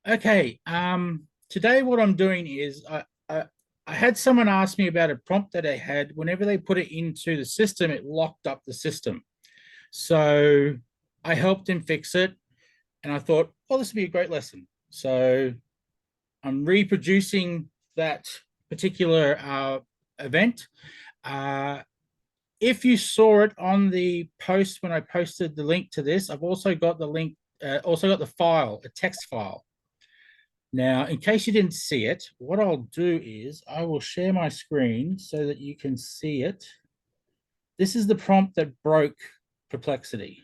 Okay. Today what I'm doing is I had someone ask me about a prompt that I had. Whenever they put it into the system, it locked up the system. So I helped him fix it, and I thought, oh, this would be a great lesson. So I'm reproducing that particular event. Uh, if you saw it on the post when I posted the link to this, I've also got the link, also got the file, a text file. Now, in case you didn't see it, what I'll do is I will share my screen so that you can see it. This is the prompt that broke Perplexity.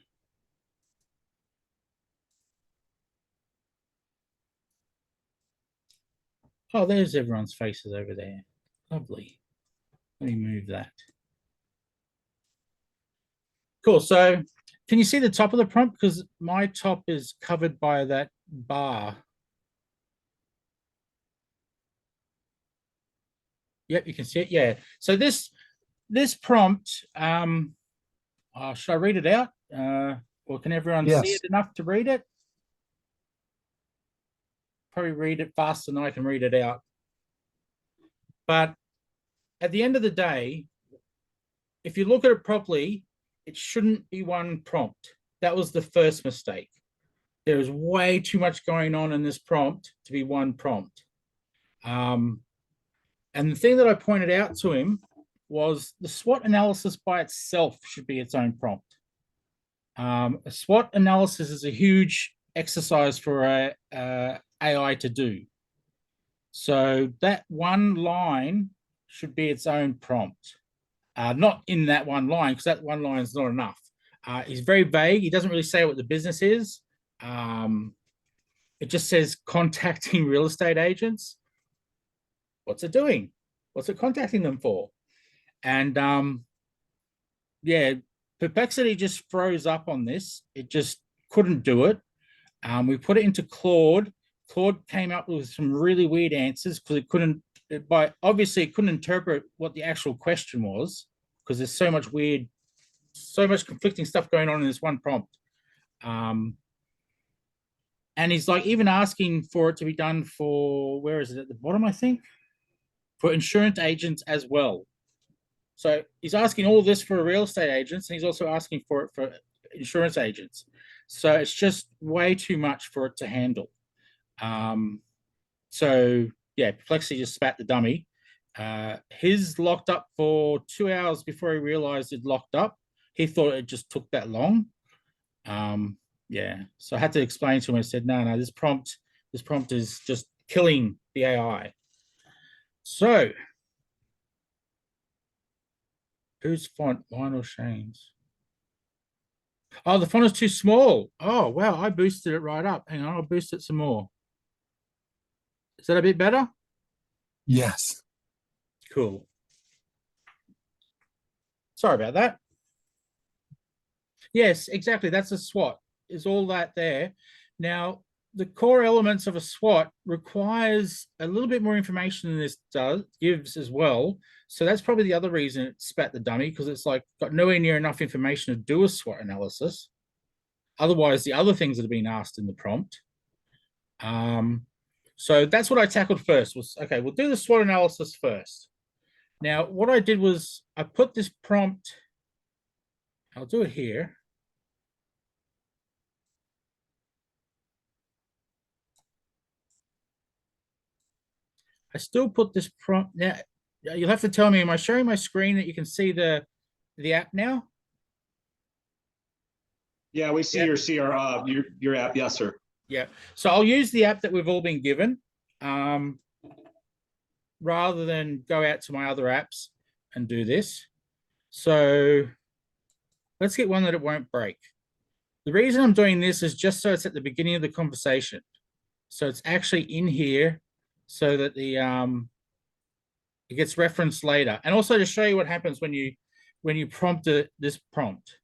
Oh, there's everyone's faces over there. Lovely. Let me move that. Cool. So can you see the top of the prompt? Because my top is covered by that bar. Yep, you can see it. Yeah. So this prompt, should I read it out? Or can everyone see Yes. it enough to read it? Probably read it faster than I can read it out. But at the end of the day, if you look at it properly, it shouldn't be one prompt. That was the first mistake. There is way too much going on in this prompt to be one prompt. And the thing that I pointed out to him was the SWOT analysis by itself should be its own prompt. A SWOT analysis is a huge exercise for a AI to do. So that one line should be its own prompt. Not in that one line, because that one line is not enough. He's very vague. He doesn't really say what the business is. It just says contacting real estate agents. What's it doing? What's it contacting them for? And yeah, Perplexity just froze up on this. It just couldn't do it. We put it into Claude. Claude came up with some really weird answers because it couldn't, obviously it couldn't interpret what the actual question was because there's so much weird, so much conflicting stuff going on in this one prompt. And he's like even asking for it to be done for, where is it at the bottom, I think, for insurance agents as well. So he's asking all this for real estate agents, and he's also asking for it for insurance agents. So it's just way too much for it to handle. So yeah, Perplexity just spat the dummy. His locked up for 2 hours before he realized it locked up. He thought it just took that long. Yeah, so I had to explain to him. I said, no, this prompt is just killing the AI. So whose font? Mine or Shane's? Oh, the font is too small. Oh, wow. I boosted it right up. Hang on, I'll boost it some more. Is that a bit better? Yes. Cool. Sorry about that. Yes, exactly. That's a SWOT. Is all that there. Now, the core elements of a SWOT requires a little bit more information than this gives as well. So that's probably the other reason it spat the dummy, because it's like got nowhere near enough information to do a SWOT analysis. Otherwise, the other things that have been asked in the prompt. So that's what I tackled first was, okay, we'll do the SWOT analysis first. Now, what I did was I put this prompt, I'll do it here. I still put this prompt. Now, you'll have to tell me, am I showing my screen that you can see the app now? Yeah, we see your app. Yes, sir. Yeah. So I'll use the app that we've all been given rather than go out to my other apps and do this. So let's get one that it won't break. The reason I'm doing this is just so it's at the beginning of the conversation. So it's actually in here so that the it gets referenced later. And also to show you what happens when you prompt this prompt.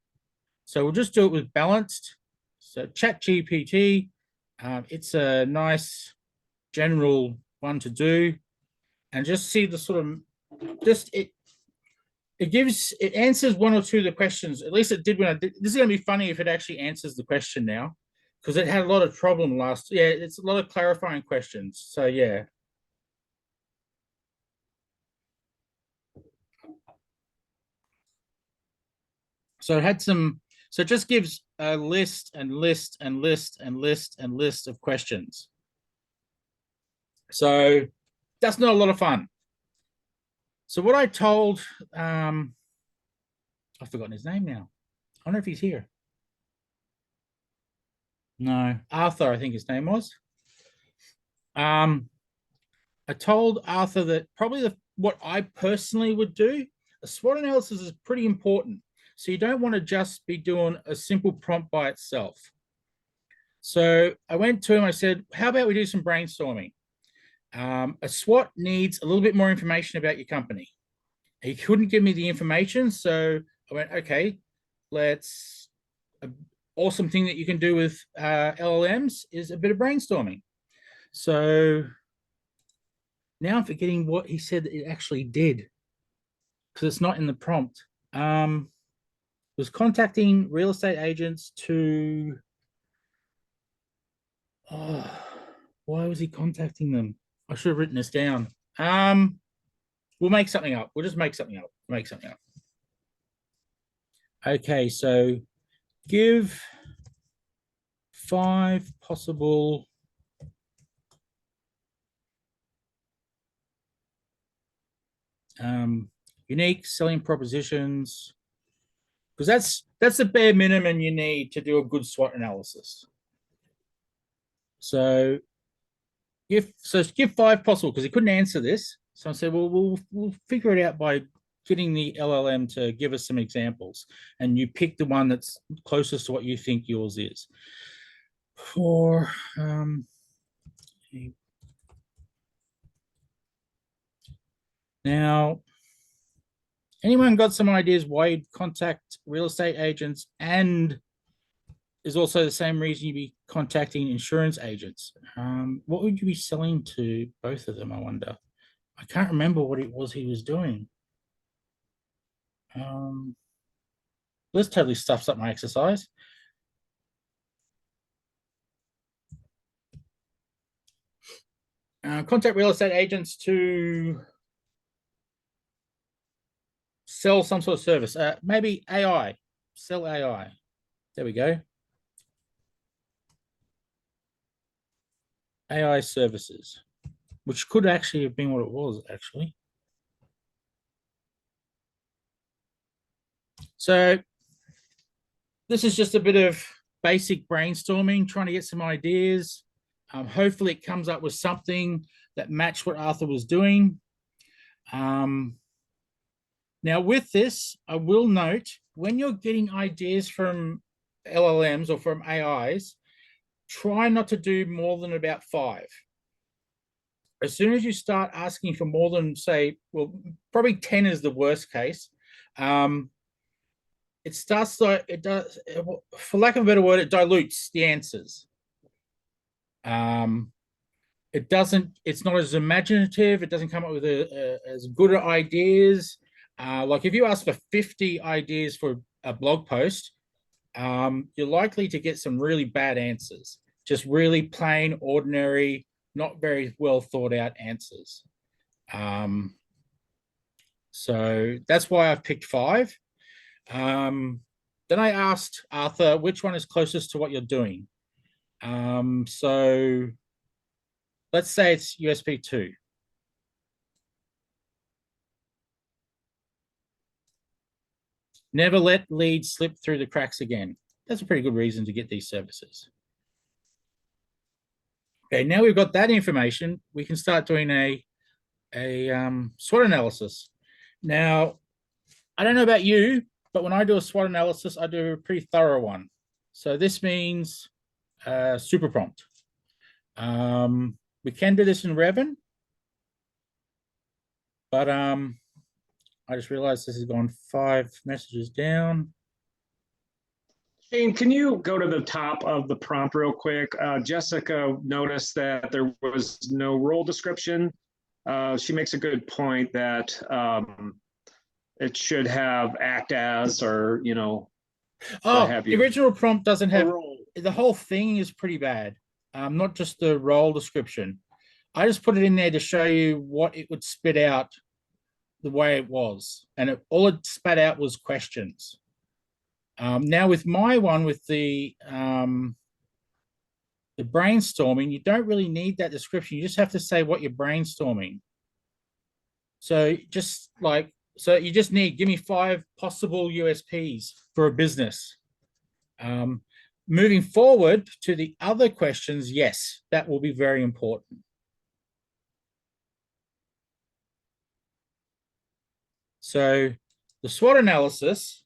So we'll just do it with balanced. So ChatGPT, it's a nice general one to do. And just see the sort of, it answers one or two of the questions. At least it did when I did. This is going to be funny if it actually answers the question now, because it had a lot of problem last. Yeah, it's a lot of clarifying questions. So yeah. So it had some. So it just gives a list and list and list and list and list of questions. So that's not a lot of fun. So what I told, I've forgotten his name now. I wonder if he's here. No, Arthur, I think his name was. I told Arthur that probably what I personally would do, a SWOT analysis is pretty important. So you don't want to just be doing a simple prompt by itself. So I went to him, I said, how about we do some brainstorming? A SWOT needs a little bit more information about your company. He couldn't give me the information, so I went, okay, let's, awesome thing that you can do with LLMs is a bit of brainstorming. So now I'm forgetting what he said that it actually did, because it's not in the prompt. It was contacting real estate agents to, oh, why was he contacting them? I should have written this down. We'll make something up. We'll just make something up. Make something up. Okay, so give 5 possible unique selling propositions, because that's the bare minimum you need to do a good SWOT analysis. So give 5 possible, because he couldn't answer this. So I said, well, we'll figure it out by getting the LLM to give us some examples, and you pick the one that's closest to what you think yours is. For now, anyone got some ideas why you'd contact real estate agents, and is also the same reason you'd be contacting insurance agents? What would you be selling to both of them, I wonder? I can't remember what it was he was doing. This totally stuffs up my exercise. Contact real estate agents to sell some sort of service. Maybe AI, sell AI. There we go. AI services, which could actually have been what it was, actually. So this is just a bit of basic brainstorming, trying to get some ideas. Hopefully it comes up with something that matched what Arthur was doing. Now with this, I will note, when you're getting ideas from LLMs or from AIs, try not to do more than about 5. As soon as you start asking for more than, say, well, probably 10 is the worst case. It starts to, it does, for lack of a better word, it dilutes the answers. It doesn't, it's not as imaginative. It doesn't come up with as good ideas. Like if you ask for 50 ideas for a blog post, you're likely to get some really bad answers, just really plain, ordinary, not very well thought out answers. So that's why I've picked 5. Then I asked Arthur, which one is closest to what you're doing? So let's say it's USP 2. Never let leads slip through the cracks again. That's a pretty good reason to get these services. Okay, now we've got that information, we can start doing a SWOT analysis. Now, I don't know about you, but when I do a SWOT analysis, I do a pretty thorough one. So this means super prompt. We can do this in Revin, but I just realized this has gone 5 messages down. Shane, can you go to the top of the prompt real quick? Jessica noticed that there was no role description. She makes a good point that it should have act as, or, you know, Oh, the original prompt doesn't have, the whole thing is pretty bad. Not just the role description. I just put it in there to show you what it would spit out the way it was. And all it spat out was questions. Now with my one, with the brainstorming, you don't really need that description. You just have to say what you're brainstorming. So just like, so you just need, give me 5 possible USPs for a business. Moving forward to the other questions, yes, that will be very important. So the SWOT analysis,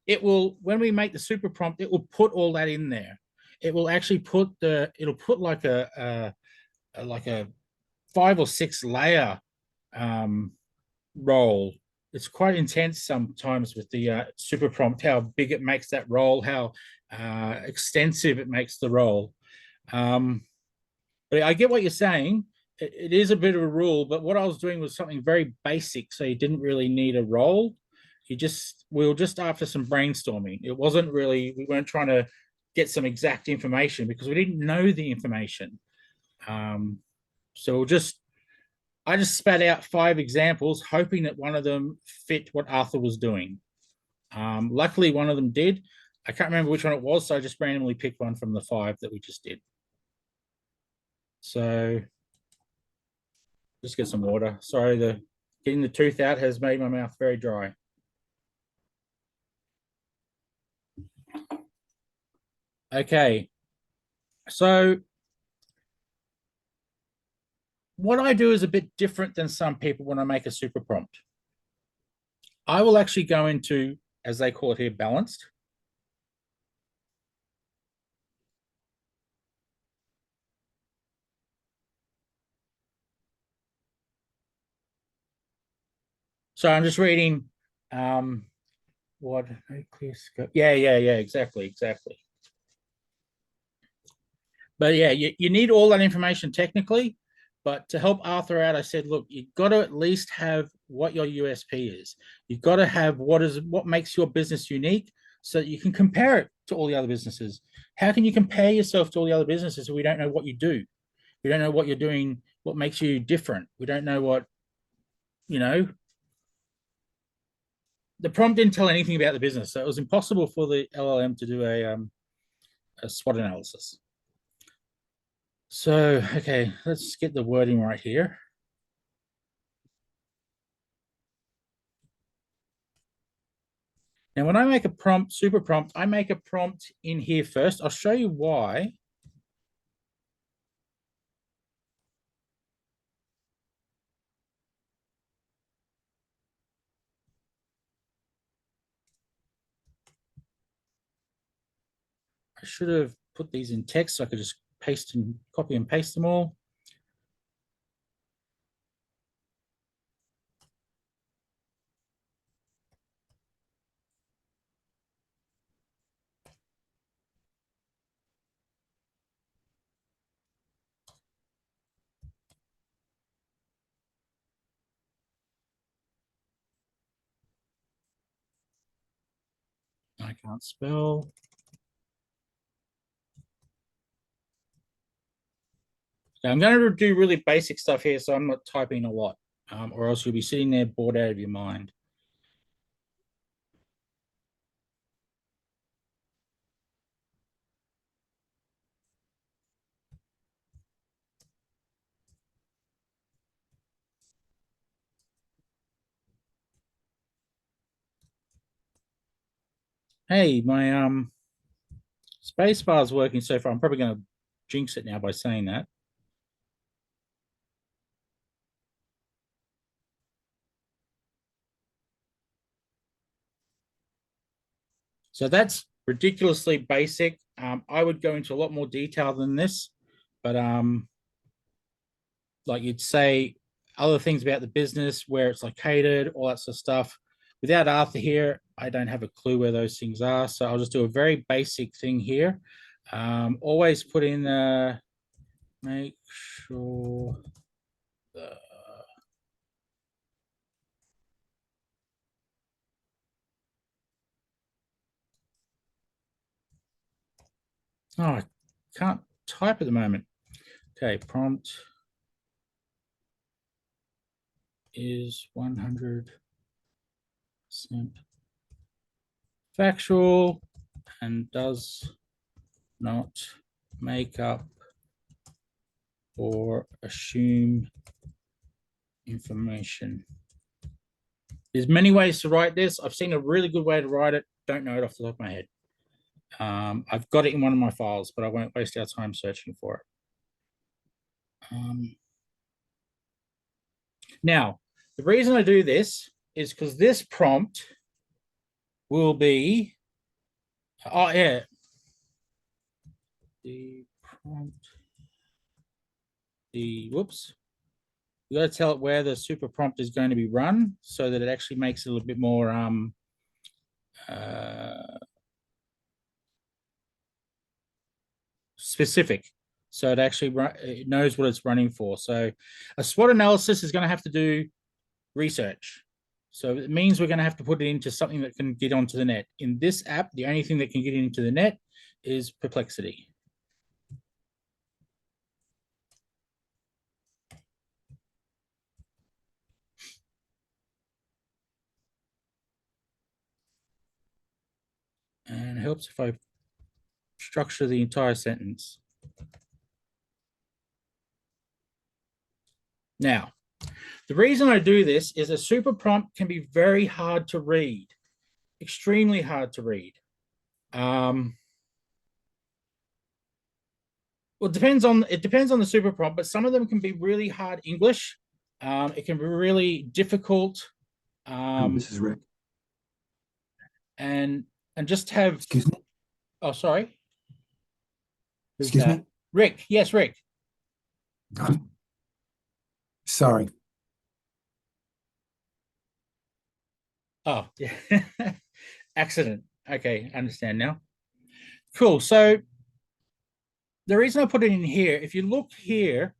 it will, when we make the super prompt, it will put all that in there. It will actually put it'll put like a 5 or 6 layer role. It's quite intense sometimes with the super prompt, how big it makes that role, how extensive it makes the role. But I get what you're saying. It is a bit of a rule, but what I was doing was something very basic, so you didn't really need a role. We were just after some brainstorming. It wasn't really, we weren't trying to get some exact information because we didn't know the information. So I just spat out 5 examples, hoping that one of them fit what Arthur was doing. Luckily, one of them did. I can't remember which one it was, so I just randomly picked one from the 5 that we just did. So just get some water. Sorry, getting the tooth out has made my mouth very dry. Okay, so what I do is a bit different than some people when I make a super prompt. I will actually go into, as they call it here, balanced. So I'm just reading what clear scope. Yeah, exactly. But yeah, you need all that information technically. But to help Arthur out, I said, look, you've got to at least have what your USP is. You've got to have what makes your business unique so that you can compare it to all the other businesses. How can you compare yourself to all the other businesses if we don't know what you do? We don't know what you're doing, what makes you different. We don't know what, the prompt didn't tell anything about the business. So it was impossible for the LLM to do a SWOT analysis. So, okay, let's get the wording right here. Now, when I make a prompt, super prompt, I make a prompt in here first. I'll show you why. I should have put these in text so I could just paste and copy and paste them all. I can't spell. So I'm going to do really basic stuff here, so I'm not typing a lot, or else you'll be sitting there bored out of your mind. Hey, my space bar is working so far. I'm probably going to jinx it now by saying that. So that's ridiculously basic. I would go into a lot more detail than this, but like you'd say other things about the business, where it's located, all that sort of stuff. Without Arthur here, I don't have a clue where those things are. So I'll just do a very basic thing here. Always put in make sure the Oh, I can't type at the moment. Okay, prompt is 100% factual and does not make up or assume information. There's many ways to write this. I've seen a really good way to write it. Don't know it off the top of my head. I've got it in one of my files, but I won't waste our time searching for it. Now, the reason I do this is because this prompt will be, oh yeah, the prompt, whoops, you got to tell it where the super prompt is going to be run so that it actually makes it a little bit more specific. So it actually it knows what it's running for. So a SWOT analysis is going to have to do research. So it means we're going to have to put it into something that can get onto the net. In this app, the only thing that can get into the net is Perplexity. And it helps if I structure the entire sentence. Now, the reason I do this is a super prompt can be very hard to read, extremely hard to read. Well, it depends on the super prompt, but some of them can be really hard English. It can be really difficult. This is Rick. And just have. Excuse me. Oh, sorry. Who's Excuse that? me. Rick. Yes, Rick. Sorry. Oh, yeah. Accident. Okay, understand now. Cool. So the reason I put it in here, if you look here,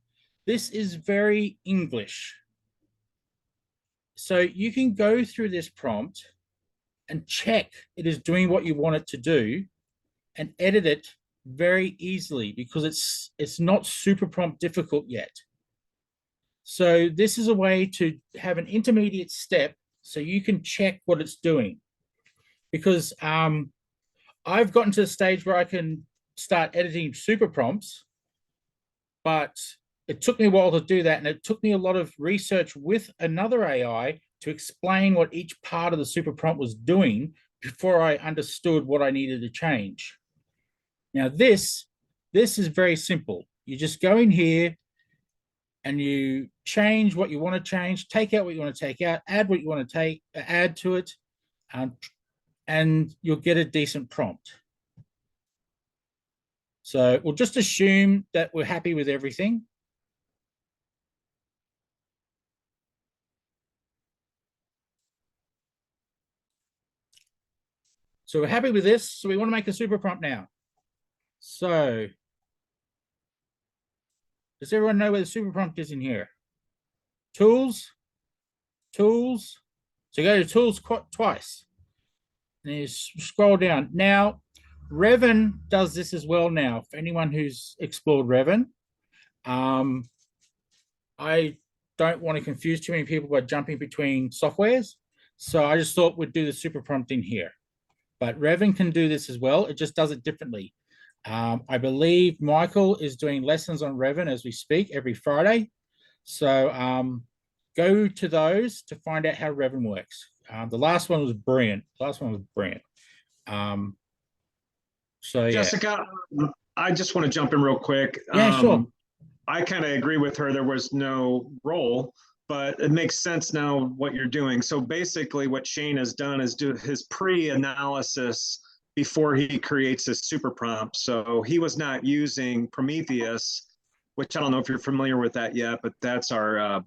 this is very English. So you can go through this prompt and check it is doing what you want it to do and edit it very easily because it's not super prompt difficult yet. So this is a way to have an intermediate step so you can check what it's doing. Because I've gotten to the stage where I can start editing super prompts, but it took me a while to do that. And it took me a lot of research with another AI to explain what each part of the super prompt was doing before I understood what I needed to change. Now, this is very simple. You just go in here and you change what you want to change, take out what you want to take out, add what you want to add to it, and you'll get a decent prompt. So we'll just assume that we're happy with everything. So we're happy with this. So we want to make a super prompt now. So does everyone know where the super prompt is in here? Tools. So go to tools twice. And you scroll down. Now, Revan does this as well now. For anyone who's explored Revan, I don't want to confuse too many people by jumping between softwares. So I just thought we'd do the super prompt in here. But Revan can do this as well. It just does it differently. I believe Michael is doing lessons on Revan as we speak every Friday. So go to those to find out how Revan works. The last one was brilliant. So yeah. Jessica, I just want to jump in real quick. Yeah, sure. I kind of agree with her. There was no role, but it makes sense now what you're doing. So basically what Shane has done is do his pre-analysis before he creates his super prompt. So he was not using Prometheus, which I don't know if you're familiar with that yet, but that's our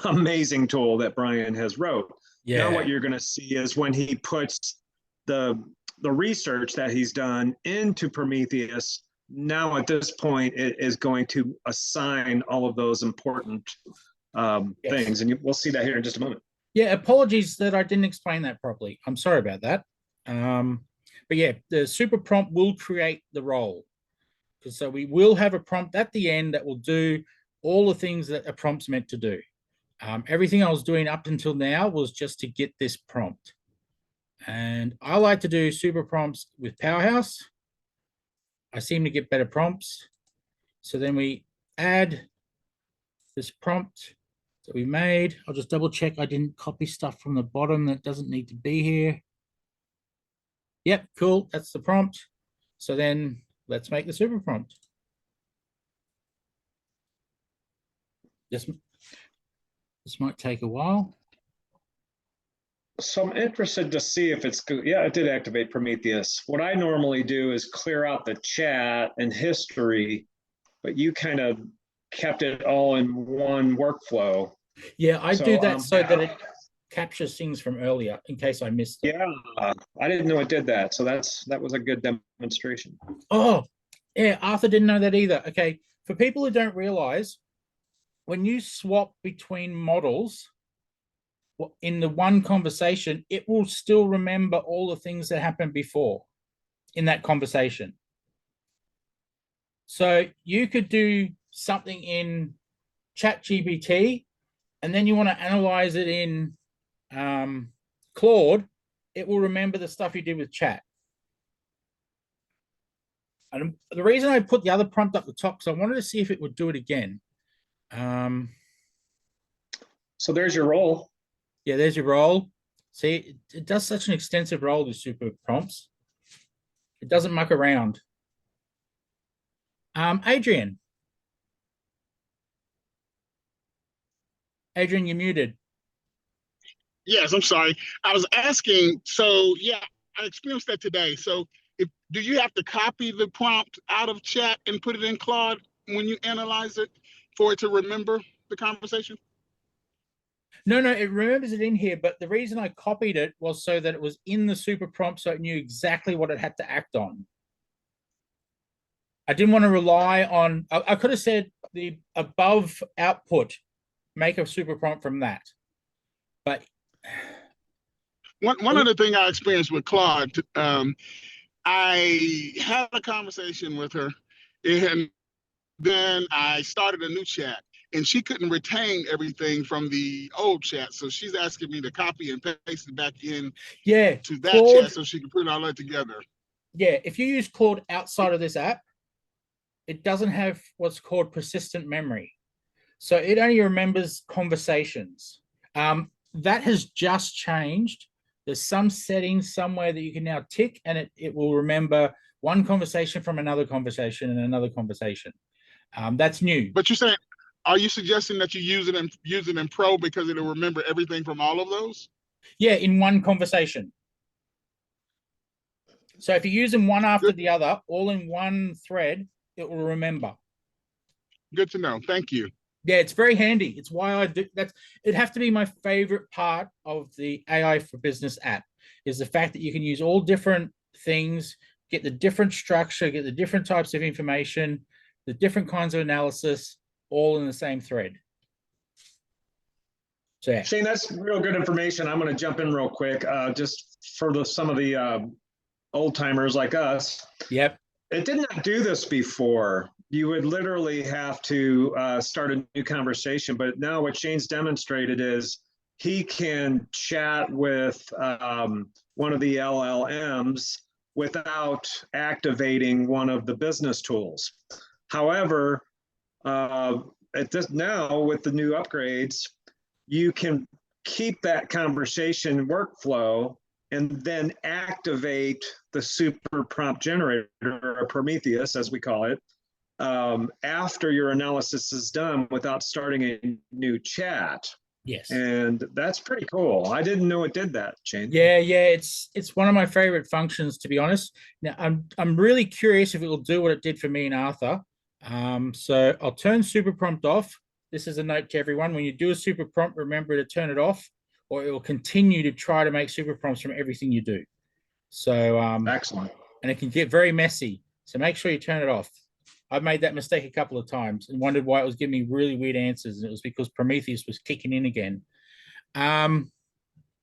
amazing tool that Brian has wrote. Yeah. Now what you're going to see is when he puts the research that he's done into Prometheus, now at this point it is going to assign all of those important things. And we'll see that here in just a moment. Yeah, apologies that I didn't explain that properly. I'm sorry about that. But yeah, the super prompt will create the role. So we will have a prompt at the end that will do all the things that a prompt's meant to do. Everything I was doing up until now was just to get this prompt. And I like to do super prompts with Powerhouse. I seem to get better prompts. So then we add this prompt that we made. I'll just double check I didn't copy stuff from the bottom that doesn't need to be here. Yep, cool. That's the prompt. So then let's make the super prompt. This might take a while. So I'm interested to see if it's good. Yeah, it did activate Prometheus. What I normally do is clear out the chat and history, but you kind of kept it all in one workflow. Yeah, I do that so that it captures things from earlier in case I missed it. Yeah, I didn't know it did that. So that was a good demonstration. Oh, yeah, Arthur didn't know that either. Okay, for people who don't realize, when you swap between models in the one conversation, it will still remember all the things that happened before in that conversation. So you could do something in ChatGPT, and then you want to analyze it in Claude, it will remember the stuff you did with chat. And the reason I put the other prompt up the top, because I wanted to see if it would do it again. So there's your role. Yeah, there's your role. See, it does such an extensive role, the super prompts. It doesn't muck around. Adrian. Adrian, you're muted. Yes, I'm sorry. I was asking, so yeah, I experienced that today. So do you have to copy the prompt out of chat and put it in Claude when you analyze it for it to remember the conversation? No, it remembers it in here, but the reason I copied it was so that it was in the super prompt so it knew exactly what it had to act on. I didn't want to rely on, I could have said the above output, make a super prompt from that. But one other thing I experienced with Claude, I had a conversation with her and then I started a new chat. And she couldn't retain everything from the old chat. So she's asking me to copy and paste it back in to that Claude, chat so she can put all that together. Yeah, if you use Claude outside of this app, it doesn't have what's called persistent memory. So it only remembers conversations. That has just changed. There's some settings somewhere that you can now tick and it will remember one conversation from another conversation and another conversation. That's new. But you're saying, are you suggesting that you use it in Pro because it'll remember everything from all of those? Yeah, in one conversation. So if you use them one after the other, all in one thread, it will remember. Good to know. Thank you. Yeah, it's very handy. It's why I do that. It'd have to be my favorite part of the AI for Business app is the fact that you can use all different things, get the different structure, get the different types of information, the different kinds of analysis, all in the same thread. So yeah. Shane, that's real good information. I'm going to jump in real quick, just for some of the old timers like us. Yep. It did not do this before. You would literally have to start a new conversation. But now what Shane's demonstrated is he can chat with one of the LLMs without activating one of the business tools. However, at this now with the new upgrades, you can keep that conversation workflow and then activate the super prompt generator, or Prometheus, as we call it, after your analysis is done without starting a new chat. Yes. And that's pretty cool. I didn't know it did that, Shane. Yeah, it's one of my favorite functions, to be honest. Now I'm really curious if it will do what it did for me and Arthur. So I'll turn super prompt off. This is a note to everyone. When you do a super prompt, remember to turn it off, or it will continue to try to make super prompts from everything you do. So excellent. And it can get very messy. So make sure you turn it off. I've made that mistake a couple of times and wondered why it was giving me really weird answers. And it was because Prometheus was kicking in again.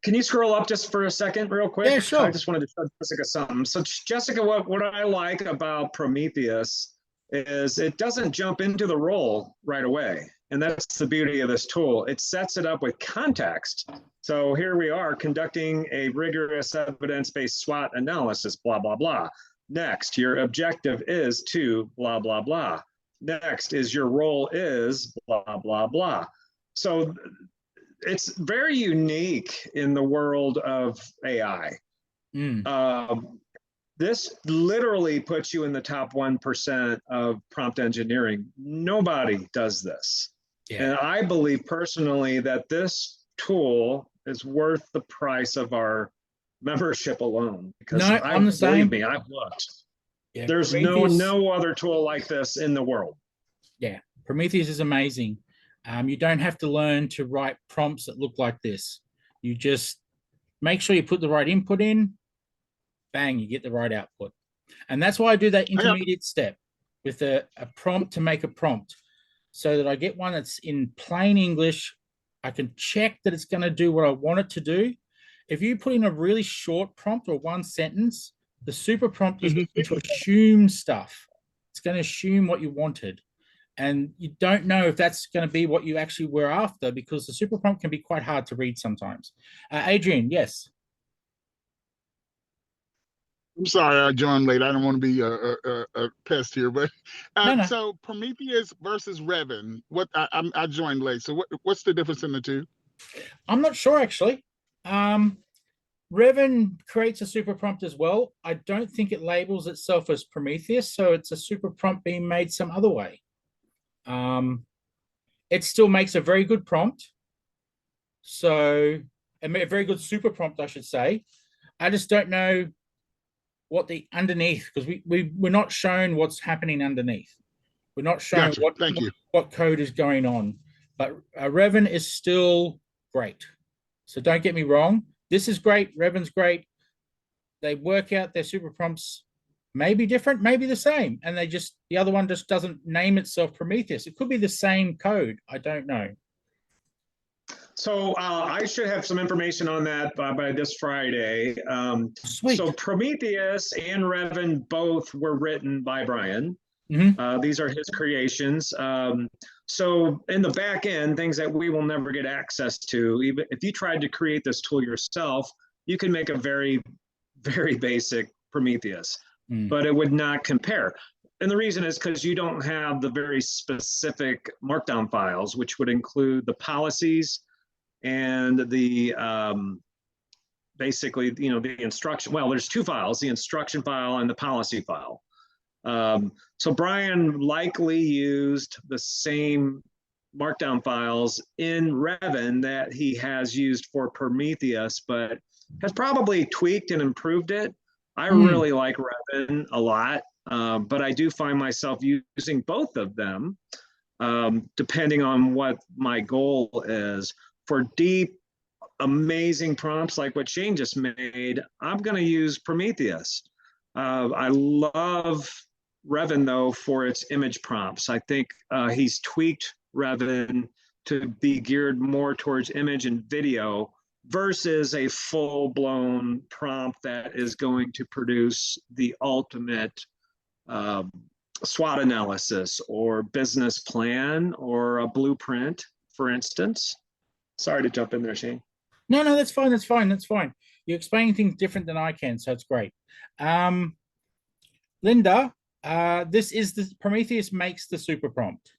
Can you scroll up just for a second real quick? Yeah, sure. I just wanted to show Jessica something. So Jessica, what I like about Prometheus is it doesn't jump into the role right away. And that's the beauty of this tool. It sets it up with context. So here we are conducting a rigorous evidence-based SWOT analysis, blah, blah, blah. Next, your objective is to blah, blah, blah. Next is your role is blah, blah, blah. So it's very unique in the world of AI. This literally puts you in the top 1% of prompt engineering. Nobody does this. Yeah. And I believe personally that this tool is worth the price of our membership alone. Because I'm the same. Believe me, I've looked. Yeah, there's no other tool like this in the world. Yeah, Prometheus is amazing. You don't have to learn to write prompts that look like this. You just make sure you put the right input in, bang, you get the right output. And that's why I do that intermediate step with a prompt to make a prompt, so that I get one that's in plain English. I can check that it's going to do what I want it to do. If you put in a really short prompt or one sentence, the super prompt is going to assume stuff. It's going to assume what you wanted. And you don't know if that's going to be what you actually were after, because the super prompt can be quite hard to read sometimes. Adrian, yes. I'm sorry I joined late. I don't want to be a pest here, but No. So Prometheus versus Revan. I joined late. So what's the difference in the two? I'm not sure actually. Revan creates a super prompt as well. I don't think it labels itself as Prometheus, so it's a super prompt being made some other way. It still makes a very good prompt. So a very good super prompt, I should say. I just don't know what the underneath, because we're not shown what's happening underneath. We're not shown what code is going on. But Revan is still great. So don't get me wrong. This is great. Revan's great. They work out their super prompts, maybe different, maybe the same. And the other one just doesn't name itself Prometheus. It could be the same code. I don't know. So I should have some information on that by this Friday. Sweet. So Prometheus and Revan both were written by Brian. These are his creations. So in the back end, things that we will never get access to, even if you tried to create this tool yourself, you can make a very, very basic Prometheus, but it would not compare. And the reason is because you don't have the very specific markdown files, which would include the policies and the basically, the instruction. Well, there's two files, the instruction file and the policy file. So Brian likely used the same markdown files in Revan that he has used for Prometheus, but has probably tweaked and improved it. I really like Revan a lot, but I do find myself using both of them, depending on what my goal is. For deep, amazing prompts like what Shane just made, I'm going to use Prometheus. I love Revan, though, for its image prompts. I think he's tweaked Revan to be geared more towards image and video versus a full-blown prompt that is going to produce the ultimate SWOT analysis or business plan or a blueprint, for instance. Sorry to jump in there, Shane. No, that's fine. That's fine. You're explaining things different than I can, so it's great. Linda, this is the Prometheus makes the super prompt.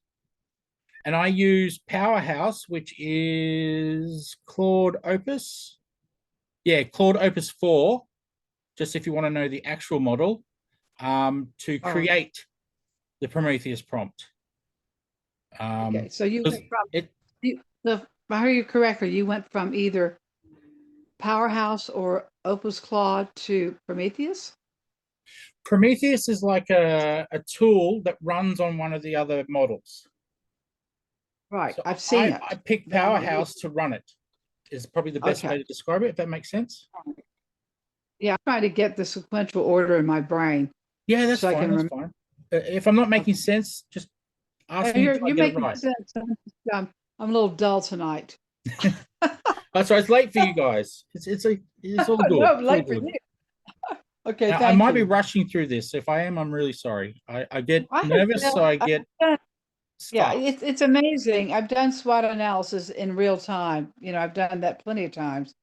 And I use Powerhouse, which is Claude Opus. Yeah, Claude Opus 4, just if you want to know the actual model, to create the Prometheus prompt. Okay, so you went from if I heard you correctly, you went from either Powerhouse or Opus Claude to Prometheus? Prometheus is like a tool that runs on one of the other models. Right, So I've seen it. I picked Powerhouse to run it, is probably the best way to describe it, if that makes sense. Yeah, I'm trying to get the sequential order in my brain. Yeah, that's so fine. That's fine. If I'm not making sense, just ask me. You're making sense. I'm a little dull tonight. Oh, sorry, it's late for you guys. It's all good. No, It's all late for good. you. Okay, Now, I thank might be you. rushing through this. If I am, I'm really sorry. I get I have nervous, so I done- get Yeah, stuck. it's amazing. I've done SWOT analysis in real time. You know, I've done that plenty of times.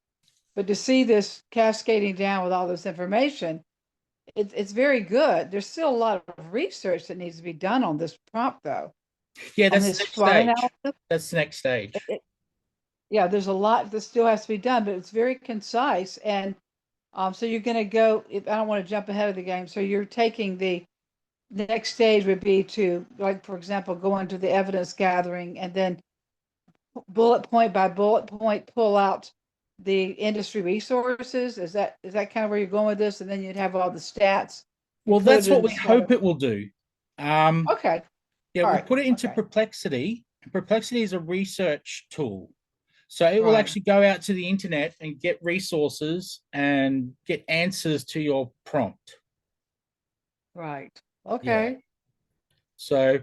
But to see this cascading down with all this information, it's very good. There's still a lot of research that needs to be done on this prompt, though. Yeah, On that's the this next SWOT stage. analysis. That's the next stage. Yeah, there's a lot that still has to be done, but it's very concise. And so you're going to go, if I don't want to jump ahead of the game. So you're taking the next stage would be to, like, for example, go into the evidence gathering and then bullet point by bullet point, pull out the industry resources. Is that kind of where you're going with this? And then you'd have all the stats. Well, put that's it what in we SWOT. hope it will do. Okay. Yeah, All we right. put it into Okay. Perplexity. Perplexity is a research tool. So it will Right. actually go out to the internet and get resources and get answers to your prompt. Right. Okay. So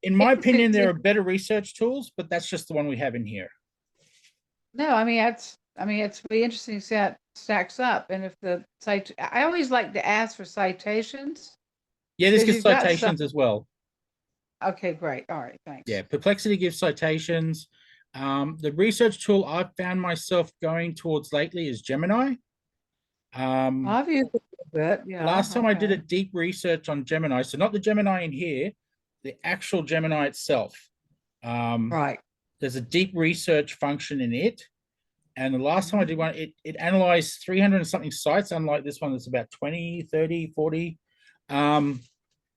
in my opinion, there are it's- better research tools, but that's just the one we have in here. No, I mean, it's be interesting to see how it stacks up. And if I always like to ask for citations. Yeah, this Because gets you've got citations as well. Okay, great. All right, thanks. Yeah, Perplexity gives citations. The research tool I've found myself going towards lately is Gemini. I've used it a bit. Yeah. Last time I did a okay. deep research on Gemini, so not the Gemini in here, the actual Gemini itself. Right. There's a deep research function in it. And the last time I did one, it analyzed 300 and something sites, unlike this one that's about 20, 30, 40, to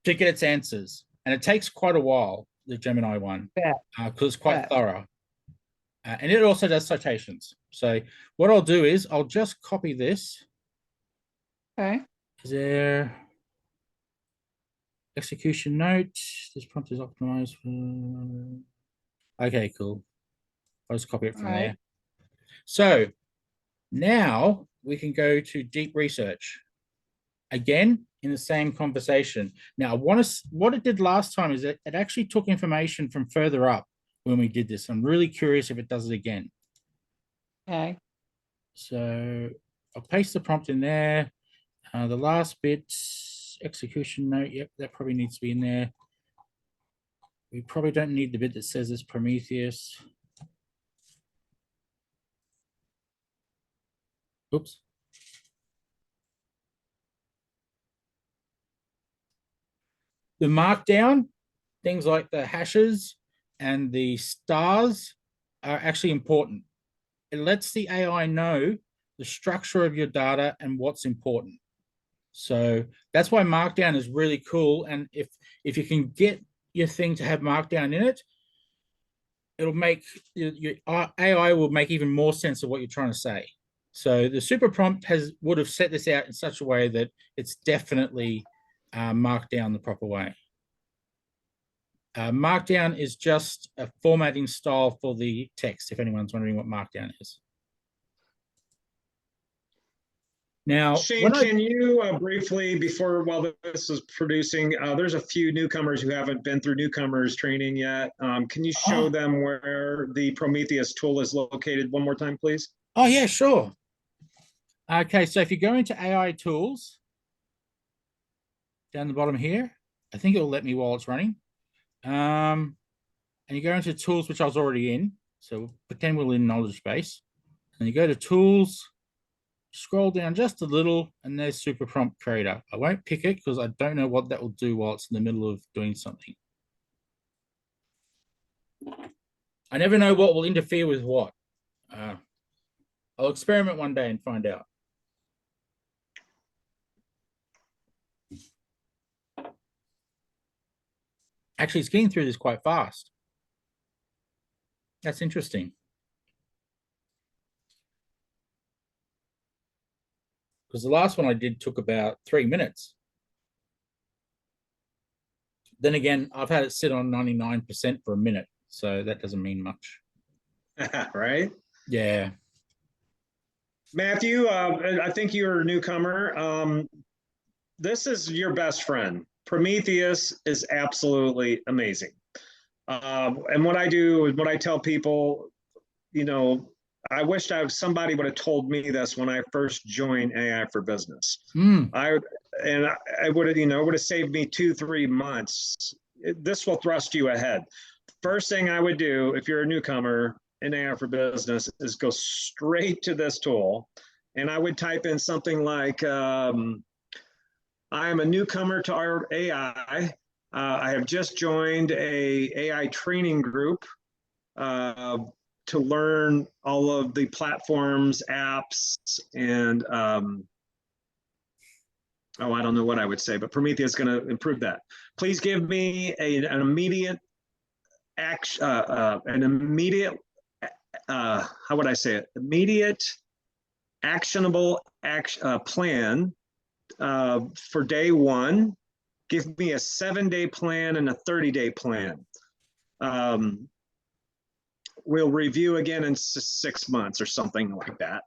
get its answers. And it takes quite a while, the Gemini one, because it's quite thorough. And it also does citations. So what I'll do is I'll just copy this. Okay. Is there execution note? This prompt is optimized for... Okay, cool. I'll just copy it from there. So now we can go to deep research. Again, in the same conversation. Now, what it did last time is it actually took information from further up when we did this. I'm really curious if it does it again. Okay. So I'll paste the prompt in there. The last bit, execution note, yep, that probably needs to be in there. We probably don't need the bit that says it's Prometheus. Oops. The markdown, things like the hashes and the stars are actually important. It lets the AI know the structure of your data and what's important. So that's why markdown is really cool. And if you can get your thing to have markdown in it, it'll make your AI will make even more sense of what you're trying to say. So the super prompt would have set this out in such a way that it's definitely marked down the proper way. Markdown is just a formatting style for the text, if anyone's wondering what markdown is. Now, Shane, can you briefly, while this is producing, there's a few newcomers who haven't been through newcomers training yet. Can you show them where the Prometheus tool is located one more time, please? Oh, yeah, sure. Okay, so if you go into AI tools, down the bottom here, I think it'll let me while it's running. And you go into tools, which I was already in. So pretend we're in knowledge base. And you go to tools, scroll down just a little, and there's super prompt creator. I won't pick it because I don't know what that will do while it's in the middle of doing something. I never know what will interfere with what. I'll experiment one day and find out. Actually, it's getting through this quite fast. That's interesting. Because the last one I did took about 3 minutes. Then again, I've had it sit on 99% for a minute, so that doesn't mean much. Right? Yeah. Matthew, I think you're a newcomer. This is your best friend. Prometheus is absolutely amazing. And what I do is what I tell people, you know, I wished somebody would have told me this when I first joined AI for Business. Mm, I would have, would have saved me 2-3 months. This will thrust you ahead. First thing I would do if you're a newcomer in AI for Business is go straight to this tool, and I would type in something like, I am a newcomer to our AI. I have just joined a AI training group to learn all of the platforms, apps, and I don't know what I would say, but Prometheus is going to improve that. Please give me an immediate action, how would I say it? Immediate actionable plan for day one. Give me a 7-day plan and a 30-day plan. We'll review again in 6 months or something like that.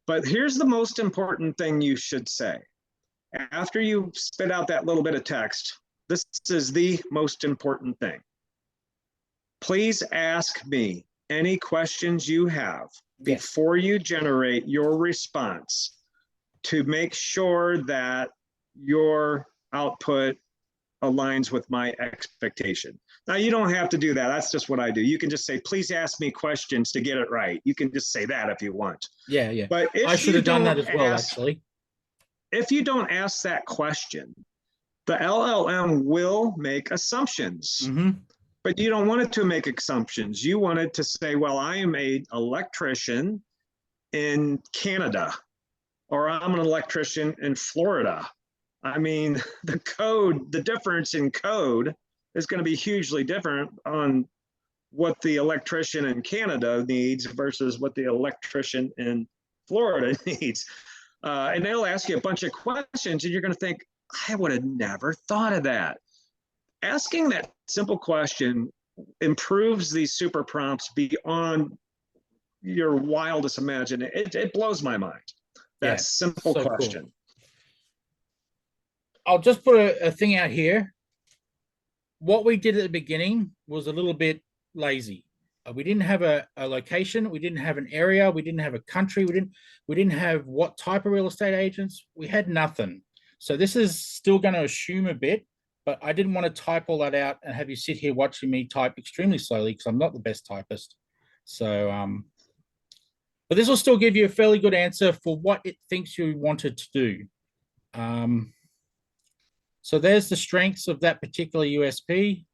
But here's the most important thing you should say. After you spit out that little bit of text, this is the most important thing. Please ask me any questions you have before you generate your response to make sure that your output aligns with my expectation. Now, you don't have to do that. That's just what I do. You can just say, please ask me questions to get it right. You can just say that if you want. yeah, yeah. But if I should have done that as well, ask, actually. If you don't ask that question, the LLM will make assumptions. Mm-hmm. But you don't want it to make assumptions. You want it to say, well, I am an electrician in Canada, or I'm an electrician in Florida. I mean, the difference in code is going to be hugely different on what the electrician in Canada needs versus what the electrician in Florida needs. And they'll ask you a bunch of questions, and you're going to think, I would have never thought of that. Asking that simple question improves these super prompts beyond your wildest imagination. It blows my mind. That simple question. Cool. I'll just put a thing out here. What we did at the beginning was a little bit lazy. We didn't have a location. We didn't have an area. We didn't have a country. We didn't have what type of real estate agents. We had nothing. So this is still going to assume a bit, but I didn't want to type all that out and have you sit here watching me type extremely slowly because I'm not the best typist. So, but this will still give you a fairly good answer for what it thinks you wanted to do. So there's the strengths of that particular USP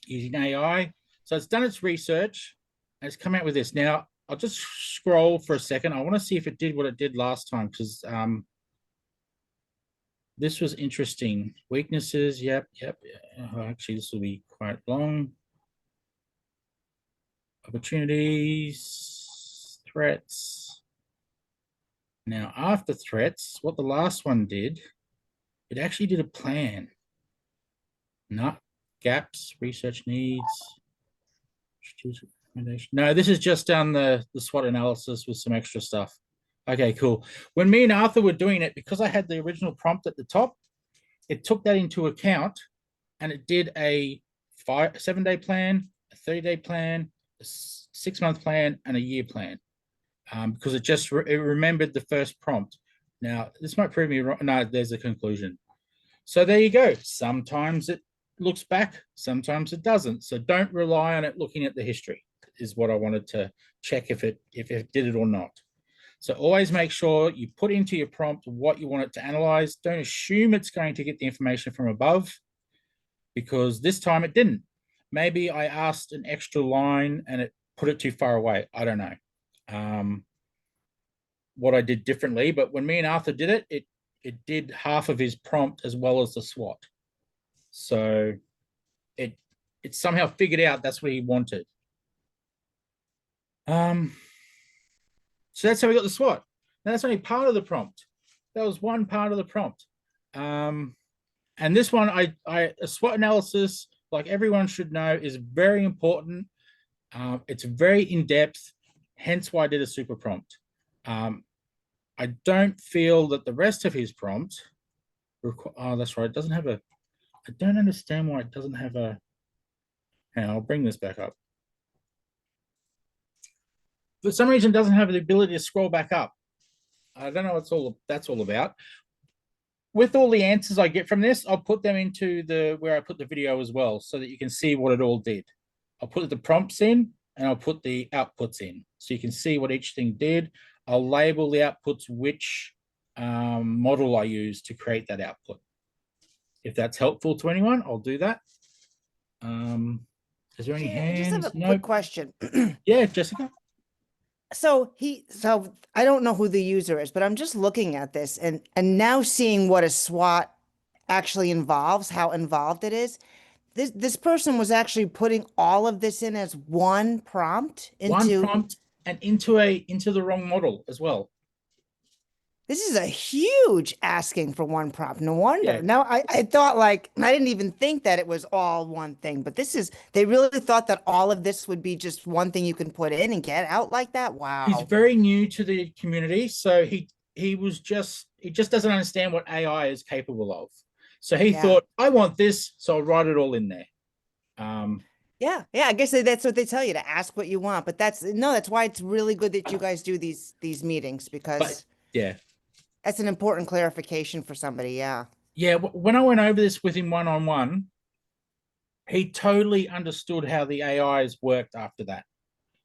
using AI. So it's done its research and it's come out with this. Now, I'll just scroll for a second. I want to see if it did what it did last time because this was interesting. Weaknesses, yep. Actually, this will be quite long. Opportunities, threats. Now, after threats, what the last one did, it actually did a plan. Not gaps, research needs. No, this is just done the SWOT analysis with some extra stuff. Okay, cool. When me and Arthur were doing it, because I had the original prompt at the top, it took that into account and it did a 7-day plan, a 30-day plan, a 6-month plan, and a year plan. Because it remembered the first prompt. Now, this might prove me wrong. No, there's a conclusion. So there you go. Sometimes it looks back, sometimes it doesn't. So don't rely on it looking at the history, is what I wanted to check if it did it or not. So always make sure you put into your prompt what you want it to analyze. Don't assume it's going to get the information from above, because this time it didn't. Maybe I asked an extra line and it put it too far away. I don't know what I did differently, but when me and Arthur did it, it did half of his prompt as well as the SWOT. So it somehow figured out that's what he wanted. So that's how we got the SWOT. Now that's only part of the prompt. That was one part of the prompt. And this one, a SWOT analysis, like everyone should know, is very important. It's very in-depth, hence why I did a super prompt. I don't feel that the rest of his prompt, oh, that's right, it doesn't have a, I don't understand why it doesn't have a, hang on, I'll bring this back up. for some reason, it doesn't have the ability to scroll back up. I don't know what that's all about. With all the answers I get from this, I'll put them into where I put the video as well, so that you can see what it all did. I'll put the prompts in and I'll put the outputs in, so you can see what each thing did. I'll label the outputs which model I use to create that output. If that's helpful to anyone, I'll do that. Is there any hands? I just have a No. quick question. Yeah, Jessica. So I don't know who the user is, but I'm just looking at this and now seeing what a SWOT actually involves, how involved it is. This person was actually putting all of this in as one prompt into One prompt and into the wrong model as well. This is a huge asking for one prompt. No wonder. Yeah. Now I thought, like, I didn't even think that it was all one thing, but they really thought that all of this would be just one thing you can put in and get out like that. Wow. He's very new to the community, so he just doesn't understand what AI is capable of. So he thought, I want this, so I'll write it all in there. Yeah. I guess that's what they tell you, to ask what you want. But that's why it's really good that you guys do these meetings, because that's an important clarification for somebody. Yeah. When I went over this with him one-on-one, he totally understood how the AIs worked after that.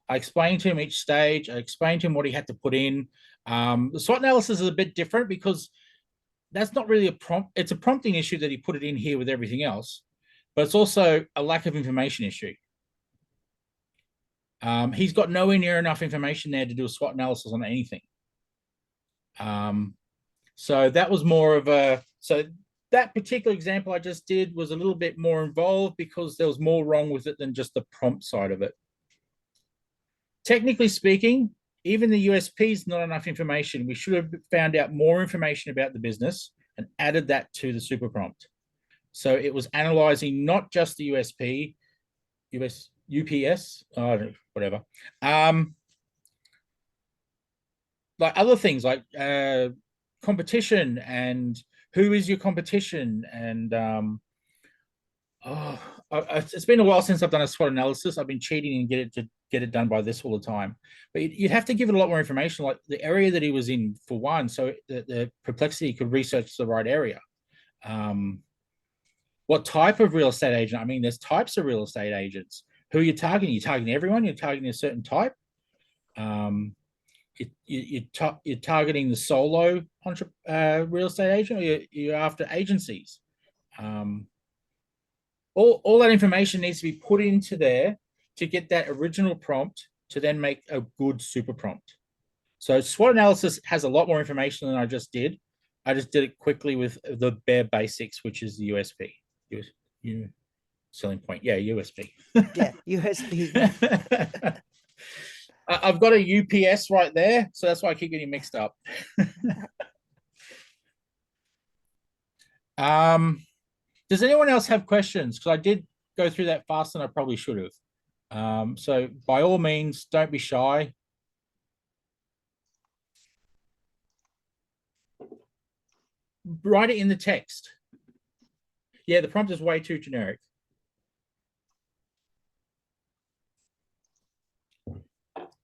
I explained to him each stage. I explained to him what he had to put in. The SWOT analysis is a bit different because that's not really a prompt. It's a prompting issue that he put it in here with everything else, but it's also a lack of information issue. He's got nowhere near enough information there to do a SWOT analysis on anything. So that was more of that particular example I just did was a little bit more involved because there was more wrong with it than just the prompt side of it. Technically speaking, even the USPs, not enough information. We should have found out more information about the business and added that to the super prompt. So it was analyzing not just the USP, UPS, whatever. Like other things like competition and who is your competition, and it's been a while since I've done a SWOT analysis. I've been cheating and get it done by this all the time, but you'd have to give it a lot more information, like the area that he was in for one, so the Perplexity could research the right area. What type of real estate agent? I mean, there's types of real estate agents. Who are you targeting? You're targeting everyone. You're targeting a certain type. You're targeting the solo real estate agent, or you're after agencies. All that information needs to be put into there to get that original prompt to then make a good super prompt. So SWOT analysis has a lot more information than I just did. I just did it quickly with the bare basics, which is the USP. Selling point. Yeah, USP. Yeah, USP. I've got a UPS right there, so that's why I keep getting mixed up. Does anyone else have questions? Because I did go through that faster than I probably should have. So by all means, don't be shy. Write it in the text. Yeah, the prompt is way too generic.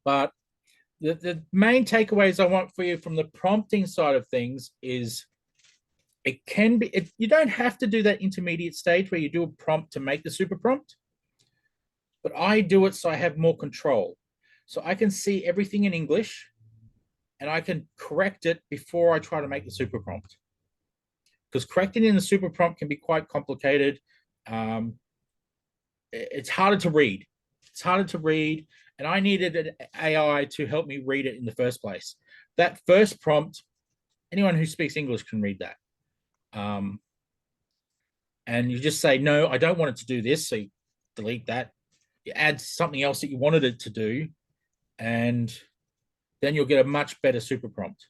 But the main takeaways I want for you from the prompting side of things is it can be, you don't have to do that intermediate stage where you do a prompt to make the super prompt, but I do it so I have more control. So I can see everything in English and I can correct it before I try to make the super prompt. Because correcting in the super prompt can be quite complicated. It's harder to read. It's harder to read. And I needed an AI to help me read it in the first place. That first prompt, anyone who speaks English can read that. And you just say, no, I don't want it to do this. So you delete that. You add something else that you wanted it to do. And then you'll get a much better super prompt.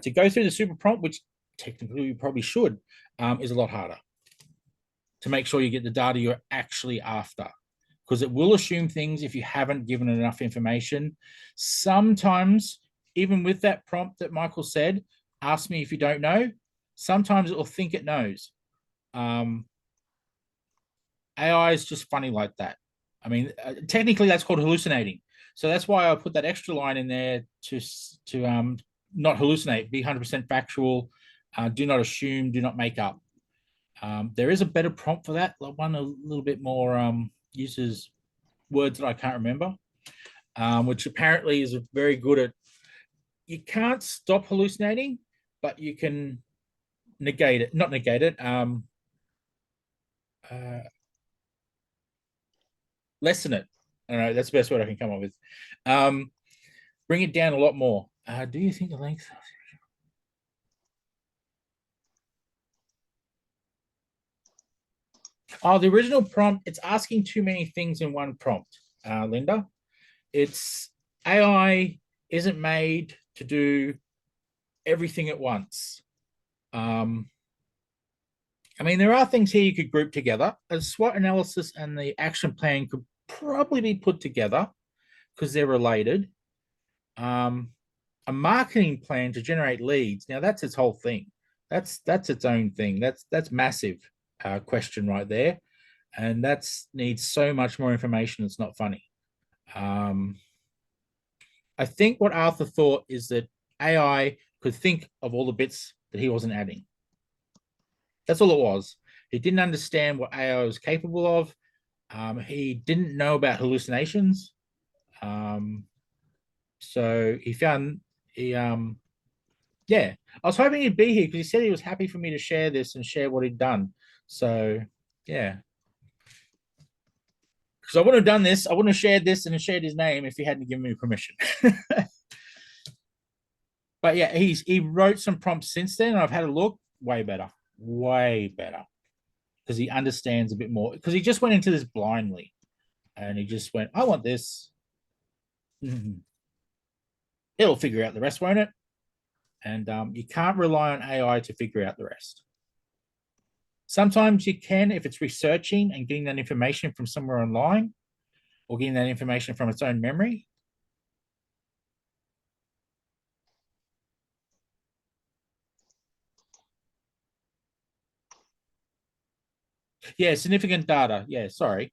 To go through the super prompt, which technically you probably should, is a lot harder to make sure you get the data you're actually after, because it will assume things if you haven't given it enough information. Sometimes, even with that prompt that Michael said, ask me if you don't know, sometimes it will think it knows. AI is just funny like that. I mean, technically that's called hallucinating. So that's why I put that extra line in there to not hallucinate, be 100% factual, do not assume, do not make up. There is a better prompt for that, one a little bit more uses words that I can't remember, which apparently is very good at, you can't stop hallucinating, but you can negate it, not negate it, lessen it. I don't know, that's the best word I can come up with. Bring it down a lot more. Do you think the length? Oh, the original prompt, it's asking too many things in one prompt, Linda. It's AI isn't made to do everything at once. I mean, there are things here you could group together. A SWOT analysis and the action plan could probably be put together because they're related. A marketing plan to generate leads. Now that's its whole thing. That's its own thing. That's massive question right there. And that's needs so much more information. It's not funny. I think what Arthur thought is that AI could think of all the bits that he wasn't adding. That's all it was. He didn't understand what AI was capable of. He didn't know about hallucinations. So he found, yeah, I was hoping he'd be here because he said he was happy for me to share this and share what he'd done. So, yeah. Because I wouldn't have done this. I wouldn't have shared this and shared his name if he hadn't given me permission. But yeah, he wrote some prompts since then, and I've had a look. Way better. Because he understands a bit more. Because he just went into this blindly. And he just went, I want this. It'll figure out the rest, won't it? And you can't rely on AI to figure out the rest. Sometimes you can if it's researching and getting that information from somewhere online or getting that information from its own memory. Yeah, significant data. Yeah, sorry.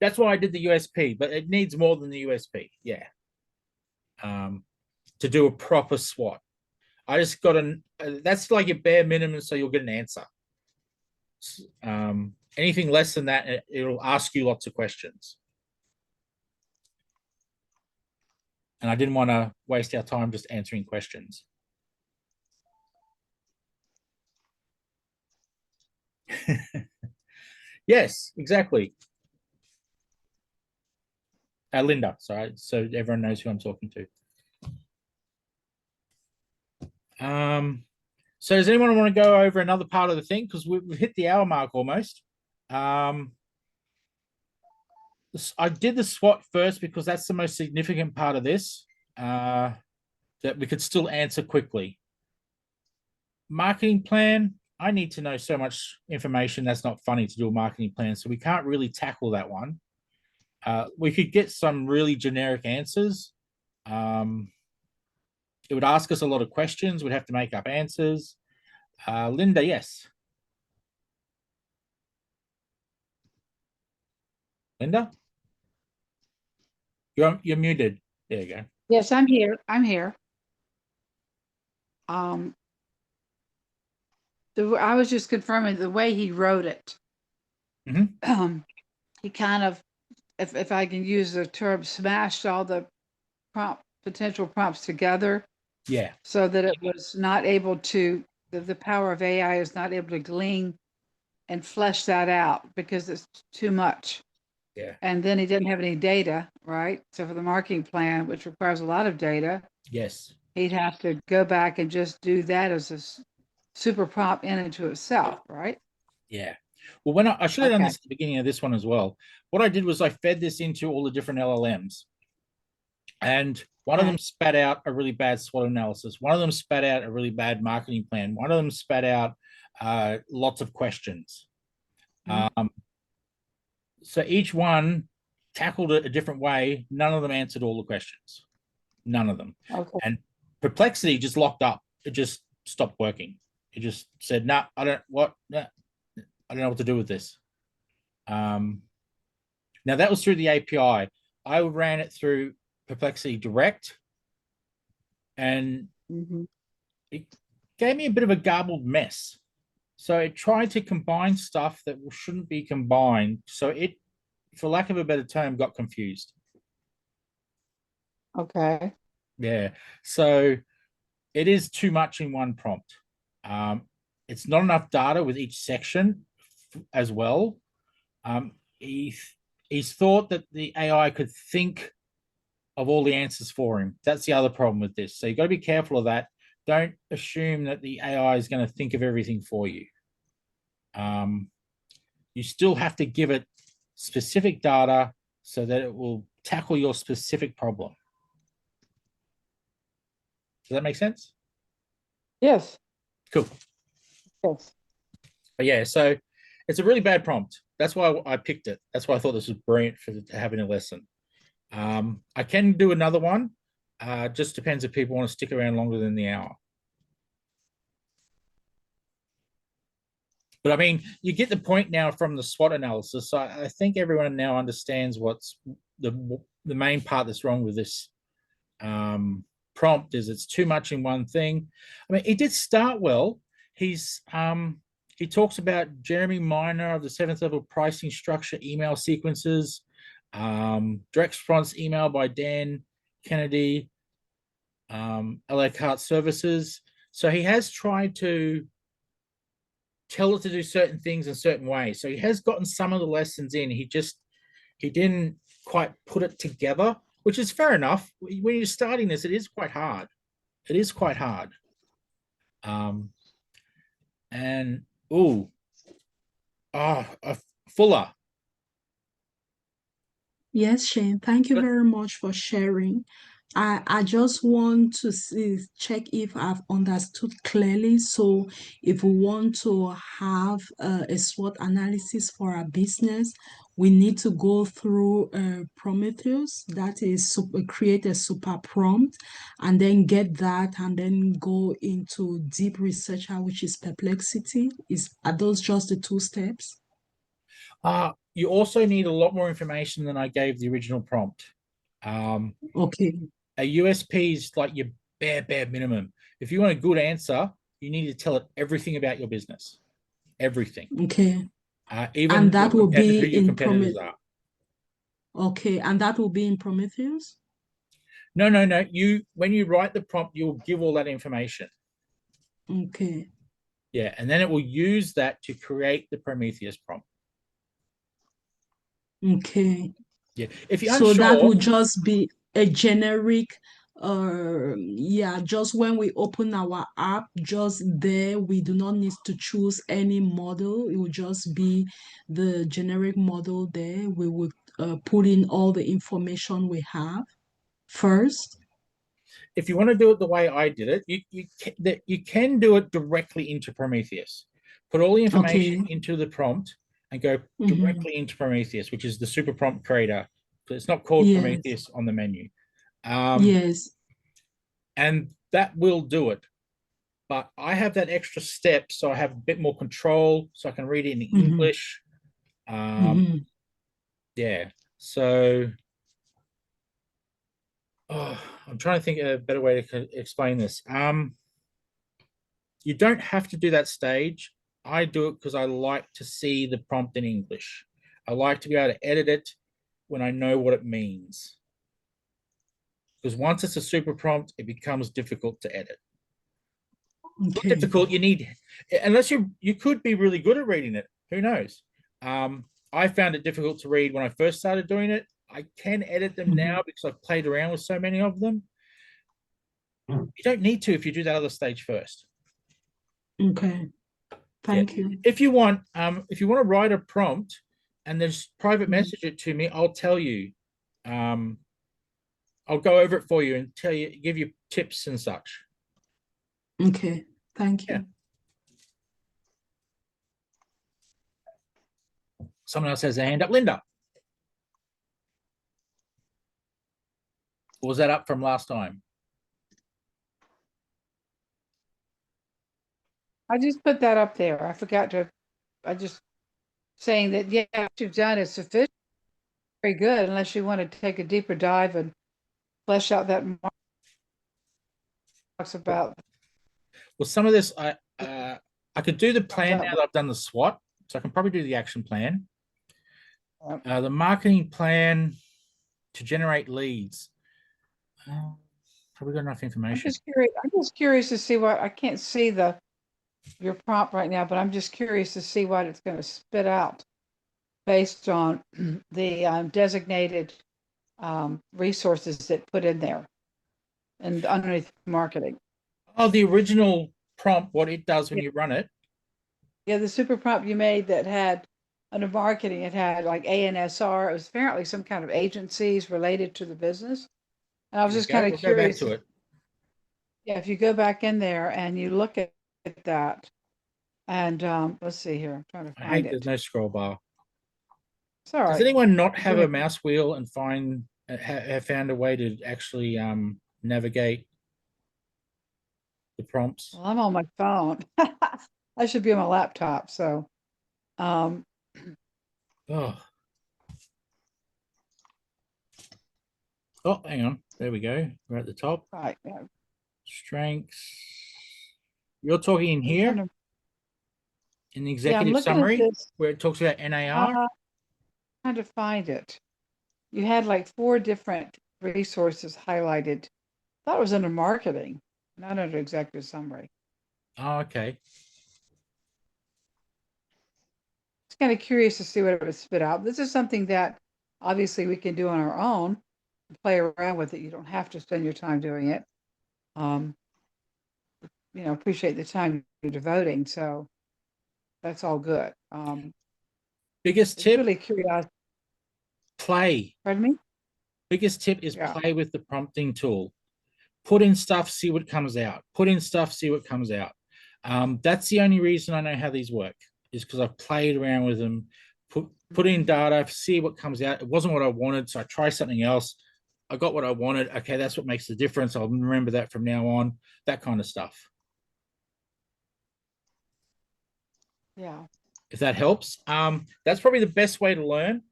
That's why I did the USP, but it needs more than the USP. Yeah. To do a proper SWOT. I just got that's like a bare minimum, so you'll get an answer. Anything less than that, it'll ask you lots of questions. And I didn't want to waste our time just answering questions. Yes, exactly. Linda, sorry, so everyone knows who I'm talking to. So does anyone want to go over another part of the thing? Because we've hit the hour mark almost. I did the SWOT first because that's the most significant part of this that we could still answer quickly. Marketing plan, I need to know so much information that's not funny to do a marketing plan, so we can't really tackle that one. We could get some really generic answers. It would ask us a lot of questions. We'd have to make up answers. Linda, yes. Linda? You're muted. There you go. Yes, I'm here. I'm here. I was just confirming the way he wrote it. He kind of, if I can use the term, smashed all the potential prompts together. Yeah. So that it was not able to, the power of AI is not able to glean and flesh that out because it's too much. Yeah. And then he didn't have any data, right? So for the marketing plan, which requires a lot of data, yes, he'd have to go back and just do that as a super prompt in and to itself, right? Yeah. Well, when I should have done this at the beginning of this one as well. What I did was I fed this into all the different LLMs. And one of them spat out a really bad SWOT analysis. One of them spat out a really bad marketing plan. One of them spat out lots of questions. So each one tackled it a different way. None of them answered all the questions. None of them. Okay. And Perplexity just locked up. It just stopped working. It just said, "No, I don't know what to do with this." Now that was through the API. I ran it through Perplexity Direct, and it gave me a bit of a garbled mess. So it tried to combine stuff that shouldn't be combined. So it, for lack of a better term, got confused. Okay. Yeah. So it is too much in one prompt. It's not enough data with each section as well. He's thought that the AI could think of all the answers for him. That's the other problem with this. So you've got to be careful of that. Don't assume that the AI is going to think of everything for you. You still have to give it specific data so that it will tackle your specific problem. Does that make sense? Yes. Cool. Yes. But yeah, so it's a really bad prompt. That's why I picked it. That's why I thought this was brilliant for having a lesson. I can do another one. Just depends if people want to stick around longer than the hour. But I mean, you get the point now from the SWOT analysis. So I think everyone now understands what's the main part that's wrong with this prompt is it's too much in one thing. I mean, it did start well. He talks about Jeremy Minor of the 7th level pricing structure email sequences, direct response email by Dan Kennedy, LA Cart Services. So he has tried to tell it to do certain things in certain ways. So he has gotten some of the lessons in. He didn't quite put it together, which is fair enough. When you're starting this, it is quite hard. It is quite hard. And Fuller. Yes, Shane, thank you very much for sharing. I just want to check if I've understood clearly. So if we want to have a SWOT analysis for our business, we need to go through Prometheus, that is create a super prompt, and then get that, and then go into deep researcher, which is Perplexity. Are those just the 2 steps? You also need a lot more information than I gave the original prompt. Okay. A USP is like your bare minimum. If you want a good answer, you need to tell it everything about your business. Everything. Okay. Even and that will be who your in competitors are. Okay, and that will be in Prometheus? No. When you write the prompt, you'll give all that information. Okay. Yeah, and then it will use that to create the Prometheus prompt. Okay. Yeah. If you're So unsure, that will just be a generic, just when we open our app, just there, we do not need to choose any model. It will just be the generic model there. We would put in all the information we have first. if you want to do it the way I did it, you can do it directly into Prometheus. Put all the information into the prompt and go directly into Prometheus, which is the super prompt creator. So it's not called Prometheus on the menu. Yes. And that will do it. But I have that extra step, so I have a bit more control, so I can read it in English. Yeah. So I'm trying to think of a better way to explain this. You don't have to do that stage. I do it because I like to see the prompt in English. I like to be able to edit it when I know what it means. Because once it's a super prompt, it becomes difficult to edit. Not difficult, you need, unless you could be really good at reading it. Who knows? I found it difficult to read when I first started doing it. I can edit them now because I've played around with so many of them. You don't need to if you do that other stage first. Okay. Thank you. If you want to write a prompt and just private message it to me, I'll tell you. I'll go over it for you and give you tips and such. Okay. Thank you. Someone else has their hand up. Linda. Or was that up from last time? I just put that up there. I forgot to, I just saying that, yeah, what you've done is sufficient. very good unless you want to take a deeper dive and flesh out that talks about. Well, some of this I could do the plan that now that I've done the SWOT, so I can probably do the action plan. Yep. The marketing plan to generate leads. Probably got enough I'm information. just curious to see what I can't see your prompt right now, but I'm just curious to see what it's going to spit out based on the designated resources that put in there and underneath marketing. Oh, the original prompt, what it does when you run it. Yeah, the super prompt you made that had under marketing, it had like ANSR. It was apparently some kind of agencies related to the business. And I was There you just go. kind of We'll go back curious. to it. Yeah, if you go back in there and you look at that, and let's see here, I'm trying to I find hate there's it. no scroll bar. It's all Does right. anyone not have doing a mouse wheel and find have found a way to actually navigate the prompts? Well, I'm on my phone. I should be on my laptop. So, Oh, oh, hang on. There we go. We're at the top. right. Yeah. Strengths. You're talking in It's here under- in the yeah, I'm executive looking at summary this. where it talks about NAR. Trying to find it. You had like 4 different resources highlighted. I thought it was under marketing, not under executive summary. Oh, okay. It's kind of curious to see what it would spit out. This is something that obviously we can do on our own, play around with it. You don't have to spend your time doing it. Appreciate the time you're devoting. So that's all good. Biggest It's tip, really curious. play. Pardon me? Biggest tip is Yeah. play with the prompting tool. Put in stuff, see what comes out. Put in stuff, see what comes out. That's the only reason I know how these work, is because I've played around with them, put in data, see what comes out. It wasn't what I wanted, so I try something else. I got what I wanted. Okay, that's what makes the difference. I'll remember that from now on, that kind of stuff. Yeah. If that helps. That's probably the best way to learn.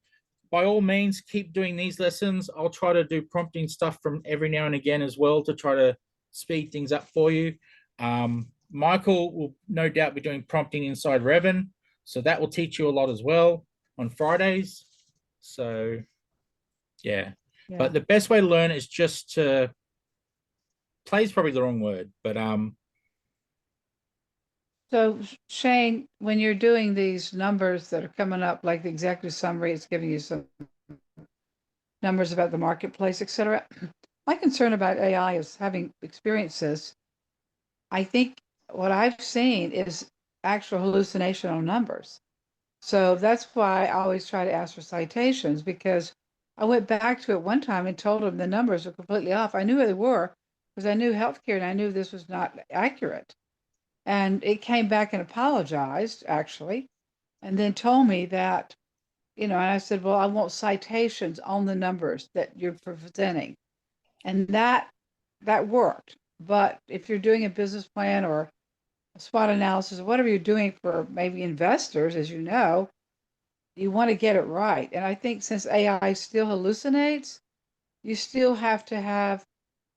By all means, keep doing these lessons. I'll try to do prompting stuff from every now and again as well to try to speed things up for you. Michael will no doubt be doing prompting inside Revan, so that will teach you a lot as well on Fridays. So, yeah. But the best way to learn is just to play is probably the wrong word, but So Shane, when you're doing these numbers that are coming up, like the executive summary, it's giving you some numbers about the marketplace, et cetera. My concern about AI is, having experienced this, I think what I've seen is actual hallucination on numbers. So that's why I always try to ask for citations, because I went back to it one time and told them the numbers were completely off. I knew who they were because I knew healthcare and I knew this was not accurate. And it came back and apologized, actually, and then told me that, and I said, well, I want citations on the numbers that you're presenting. And that worked. But if you're doing a business plan or a SWOT analysis or whatever you're doing for maybe investors, as you know, you want to get it right. And I think since AI still hallucinates, you still have to have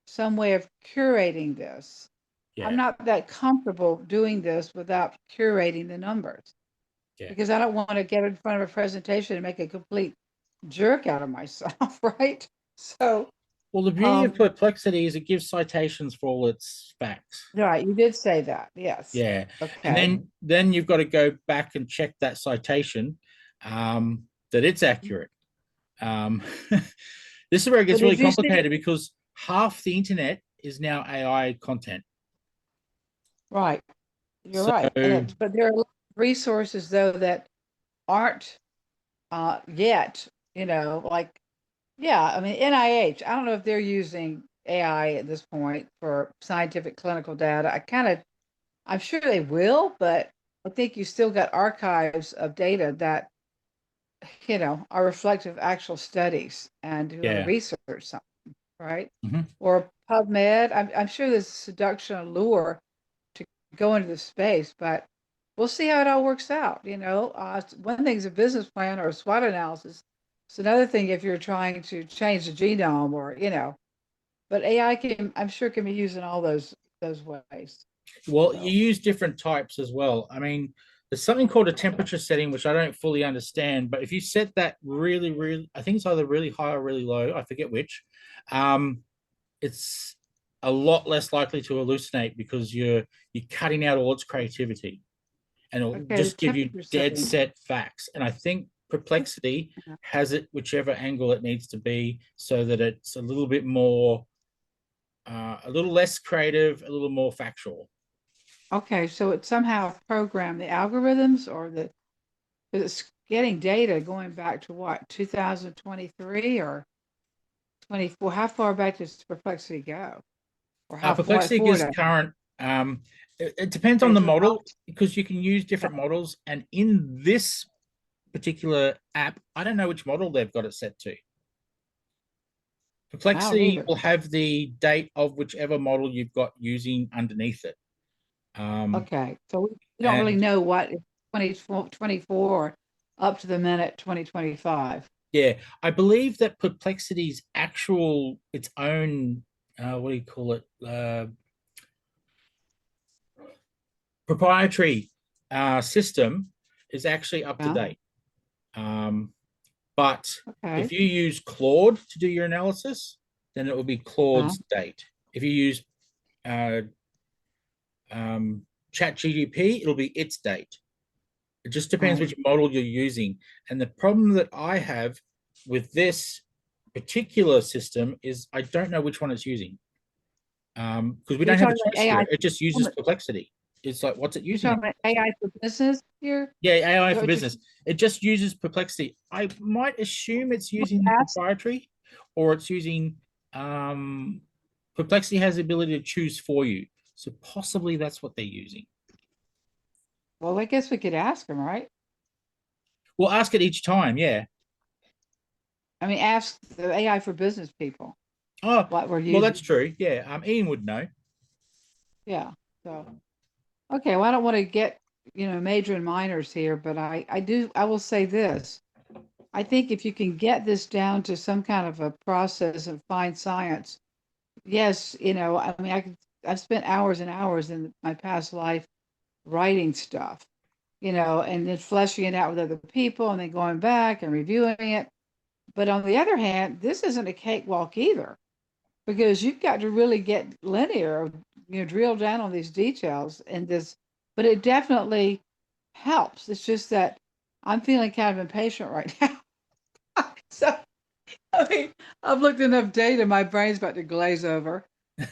some way of curating this. yeah. I'm not that comfortable doing this without curating the numbers, because I don't want to get in front of a presentation and make a complete jerk out of myself, right? So, well, the beauty of Perplexity is it gives citations for all its facts. right, you did say that, yes. Yeah. Okay. And then you've got to go back and check that citation that it's accurate. This is where it gets really complicated, because half the internet is now AI content. Right. You're right. But there are resources, though, that aren't yet, like, I mean, NIH, I don't know if they're using AI at this point for scientific clinical data. I'm sure they will, but I think you still got archives of data that, are reflective of actual studies and who want to research something, right? Or PubMed. I'm sure there's seduction and lure to go into the space, but we'll see how it all works out. One thing's a business plan or a SWOT analysis. It's another thing if you're trying to change the genome or, but AI I'm sure can be used in all those ways. Well, So. you use different types as well. I mean, there's something called a temperature setting, which I don't fully understand, but if you set that really, I think it's either really high or really low, I forget which, it's a lot less likely to hallucinate because you're cutting out all its creativity, and it'll just give you dead set facts. And I think Perplexity has it whichever angle it needs to be, so that it's a little bit more, a little less creative, a little more factual. Okay, so it somehow programmed the algorithms, or it's getting data going back to what, 2023 or 24? How far back does Perplexity go? Or how Perplexity far is current. It depends on the model, because you can use different models. And in this particular app, I don't know which model they've got it set to. Perplexity will have the date of whichever model you've got using underneath it. Okay, so we don't really know what 2024 up to the minute 2025. Yeah, I believe that Perplexity's actual, its own, what do you call it? Proprietary system is actually up to date. But if you use Claude to do your analysis, then it will be Claude's date. If you use ChatGPT, it'll be its date. It just depends which model you're using. And the problem that I have with this particular system is I don't know which one it's using. Because we don't have a choice here. It just uses Perplexity. It's like, what's it using? You're talking about AI for business here? Yeah, AI for business. It just uses Perplexity. I might assume it's using the proprietary, or it's using Perplexity has the ability to choose for you. So possibly that's what they're using. Well, I guess we could ask them, right? We'll ask it each time, yeah. I mean, ask the AI for business people. Oh, what we're using. Well, that's true. Yeah, Ian would know. Yeah. So, okay. Well, I don't want to get major and minors here, but I will say this. I think if you can get this down to some kind of a process of fine science, yes, I mean, I've spent hours and hours in my past life writing stuff, and then fleshing it out with other people, and then going back and reviewing it. But on the other hand, this isn't a cakewalk either, because you've got to really get linear, drill down on these details and this, but it definitely helps. It's just that I'm feeling kind of impatient right now. So, I mean, I've looked enough data, my brain's about to glaze over.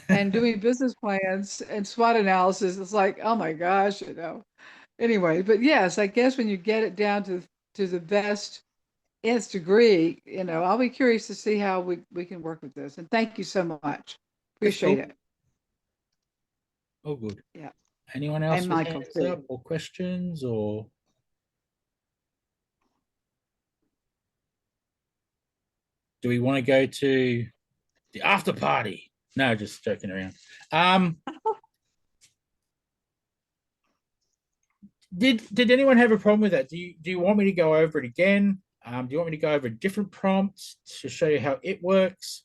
And doing business plans and SWOT analysis, it's like, oh my gosh, Anyway, but yes, I guess when you get it down to the best nth degree, I'll be curious to see how we can work with this. And thank you so much. Appreciate it. Oh, good. Yeah. Anyone else and with Michael, hands up or questions, or? Do we want to go to the after party? No, just joking around. Did anyone have a problem with that? Do you want me to go over it again? Do you want me to go over different prompts to show you how it works?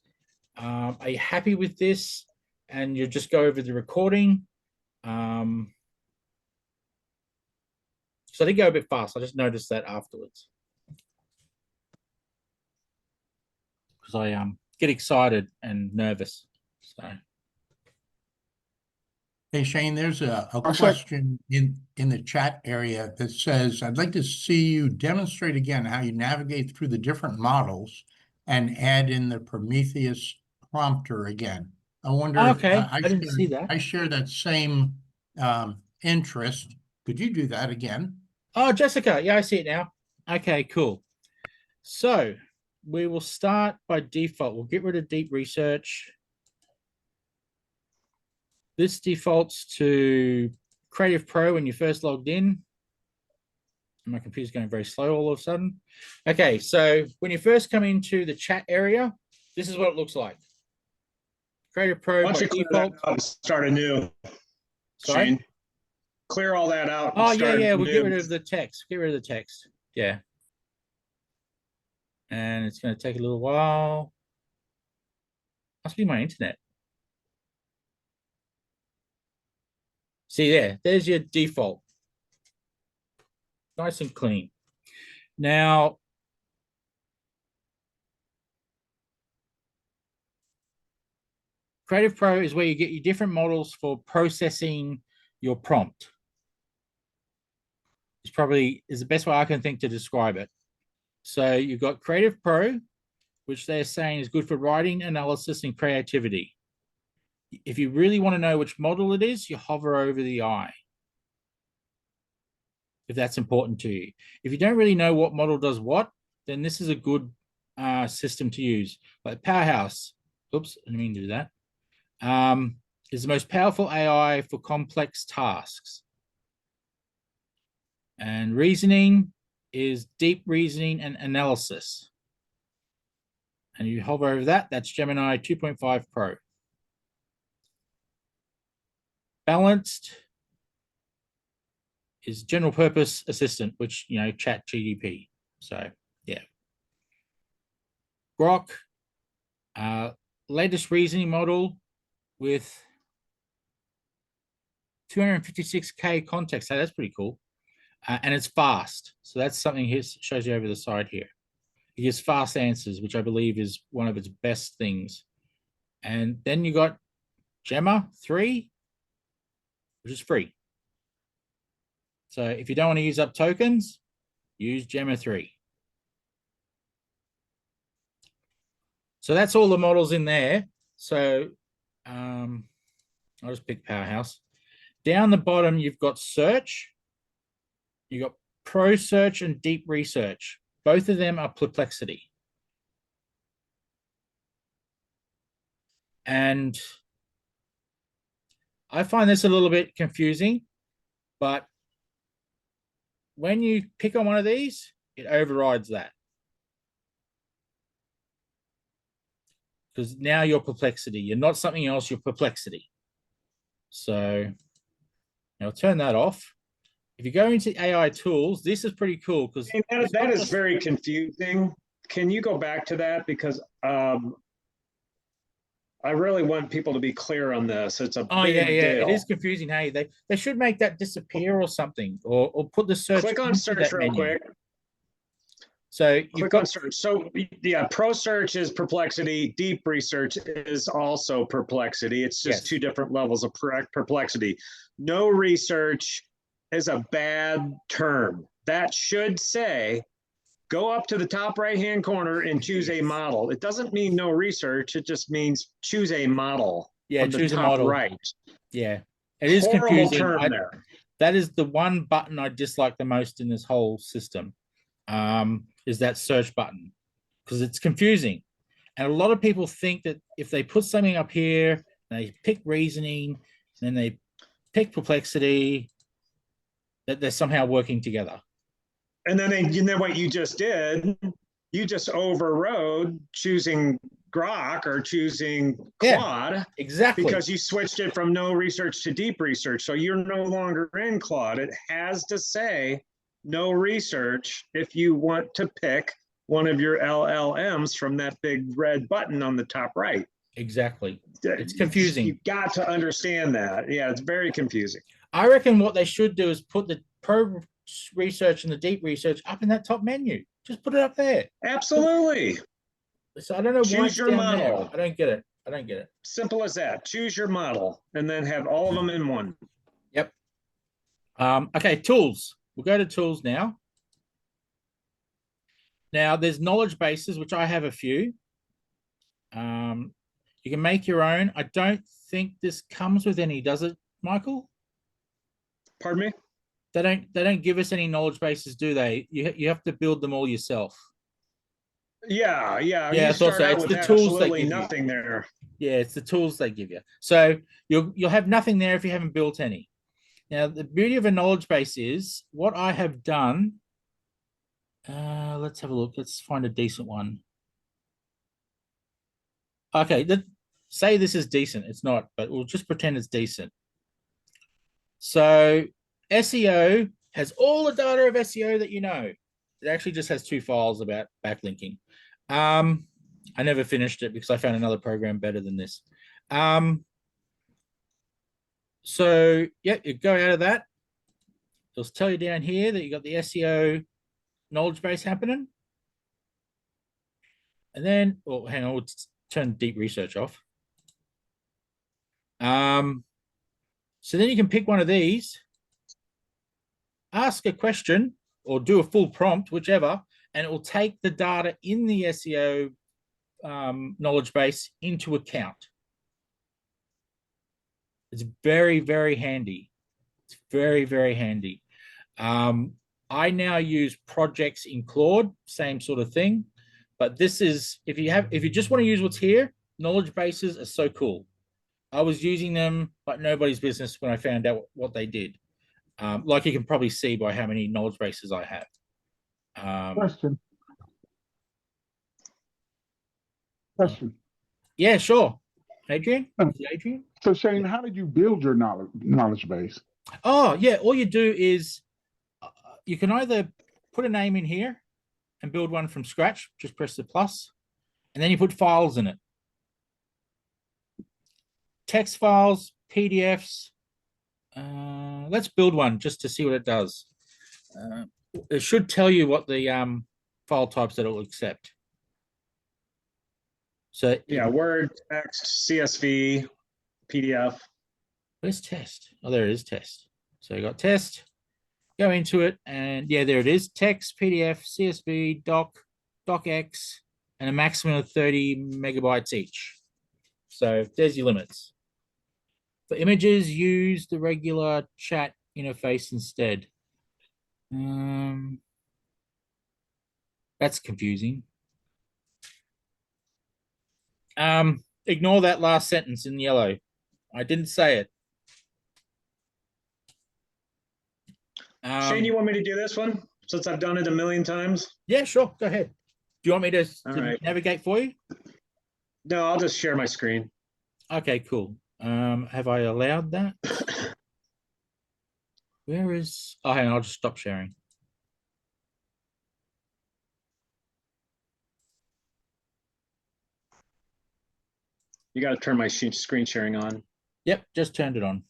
Are you happy with this? And you just go over the recording. So I did go a bit fast. I just noticed that afterwards, because I get excited and nervous. So. Hey, Shane, there's a question in the chat area that says, I'd like to see you demonstrate again how you navigate through the different models and add in the Prometheus prompter again. I wonder Okay, if I didn't see that. I share that same interest. Could you do that again? Oh, Jessica. Yeah, I see it now. Okay, cool. So we will start by default. We'll get rid of deep research. This defaults to Creative Pro when you first logged in. My computer's going very slow all of a sudden. Okay, so when you first come into the chat area, this is what it looks like. Creative Pro by default. And start anew. Sorry? Shane. Clear all that out. Oh, yeah, we'll get rid of the text. Get rid of the text. Yeah. And it's going to take a little while. Must be my internet. See there, there's your default. Nice and clean. Now, Creative Pro is where you get your different models for processing your prompt. It's probably is the best way I can think to describe it. So you've got Creative Pro, which they're saying is good for writing, analysis, and creativity. If you really want to know which model it is, you hover over the eye, if that's important to you. If you don't really know what model does what, then this is a good system to use. Like Powerhouse, oops, I didn't mean to do that, is the most powerful AI for complex tasks. And reasoning is deep reasoning and analysis. And you hover over that, that's Gemini 2.5 Pro. Balanced is general purpose assistant, which, you know, chat GDP. So, yeah. Grok, latest reasoning model with 256K context. So that's pretty cool. And it's fast. So that's something here, shows you over the side here. It gives fast answers, which I believe is one of its best things. And then you got Gemma 3, which is free. So if you don't want to use up tokens, use Gemma 3. So that's all the models in there. So I'll just pick Powerhouse. Down the bottom, you've got search. You've got Pro Search and Deep Research. Both of them are Perplexity. And I find this a little bit confusing, but when you pick on one of these, it overrides that. Because now you're Perplexity. You're not something else, you're Perplexity. So I'll turn that off. If you go into AI tools, this is pretty cool because that is very confusing. Can you go back to that? Because I really want people to be clear on this. It's a big deal. It is confusing. Hey, they should make that disappear or something, or put the search. Click on search real quick. So click on search. So yeah, Pro Search is Perplexity. Deep Research is also Perplexity. It's just two different levels of perplexity. No research is a bad term. That should say, go up to the top right-hand corner and choose a model. It doesn't mean no research. It just means choose a model. Yeah, choose a model. Right. Yeah, it is Horrible confusing. Term there. That is the one button I dislike the most in this whole system. Is that search button, because it's confusing. And a lot of people think that if they put something up here, they pick reasoning, and then they pick perplexity, that they're somehow working together. And then you know what you just did? You just overrode choosing Grok or choosing Claude. Exactly. Because you switched it from no research to deep research. So you're no longer in Claude. It has to say no research if you want to pick one of your LLMs from that big red button on the top right. Exactly. It's confusing. You've got to understand that. Yeah, it's very confusing. I reckon what they should do is put the Pro Research and the Deep Research up in that top menu. Just put it up there. Absolutely. So I don't know why Choose your model. there. I don't get it. I don't get it. Simple as that. Choose your model and then have all of them in one. Yep. Okay, tools. We'll go to tools now. Now there's knowledge bases, which I have a few. You can make your own. I don't think this comes with any, does it, Michael? Pardon me? They don't give us any knowledge bases, do they? You have to build them all yourself. Yeah. I thought so. It's the tools they give nothing you. there. Yeah, it's the tools they give you. So you'll have nothing there if you haven't built any. Now the beauty of a knowledge base is what I have done. Let's have a look. Let's find a decent one. Okay, say this is decent. It's not, but we'll just pretend it's decent. So SEO has all the data of SEO that you know. It actually just has 2 files about backlinking. I never finished it because I found another program better than this. So yeah, you go out of that. It'll tell you down here that you got the SEO knowledge base happening. And then, oh, hang on, let's turn deep research off. So then you can pick one of these, ask a question or do a full prompt, whichever, and it will take the data in the SEO knowledge base into account. It's very, very handy. It's very, very handy. I now use projects in Claude, same sort of thing. But this is, if you just want to use what's here, knowledge bases are so cool. I was using them like nobody's business when I found out what they did. Like you can probably see by how many knowledge bases I have. Question. Yeah, sure. Adrian? Adrian? So Shane, how did you build your knowledge base? Oh, yeah. All you do is you can either put a name in here and build one from scratch, just press the plus, and then you put files in it. Text files, PDFs. Let's build one just to see what it does. It should tell you what the file types that it will accept. So yeah, Word, text, CSV, PDF. Where's test? Oh, there it is, test. So you got test, go into it, and yeah, there it is. Text, PDF, CSV, doc, docx, and a maximum of 30 megabytes each. So there's your limits. For images, use the regular chat interface instead. That's confusing. Ignore that last sentence in yellow. I didn't say it. Shane, you want me to do this one since I've done it a million times? Yeah, sure. Go ahead. Do you want me to right. navigate for you? No, I'll just share my screen. Okay, cool. Have I allowed that? Where is? Oh, hang on. I'll just stop sharing. You got to turn my screen sharing on. Yep, just turned it on.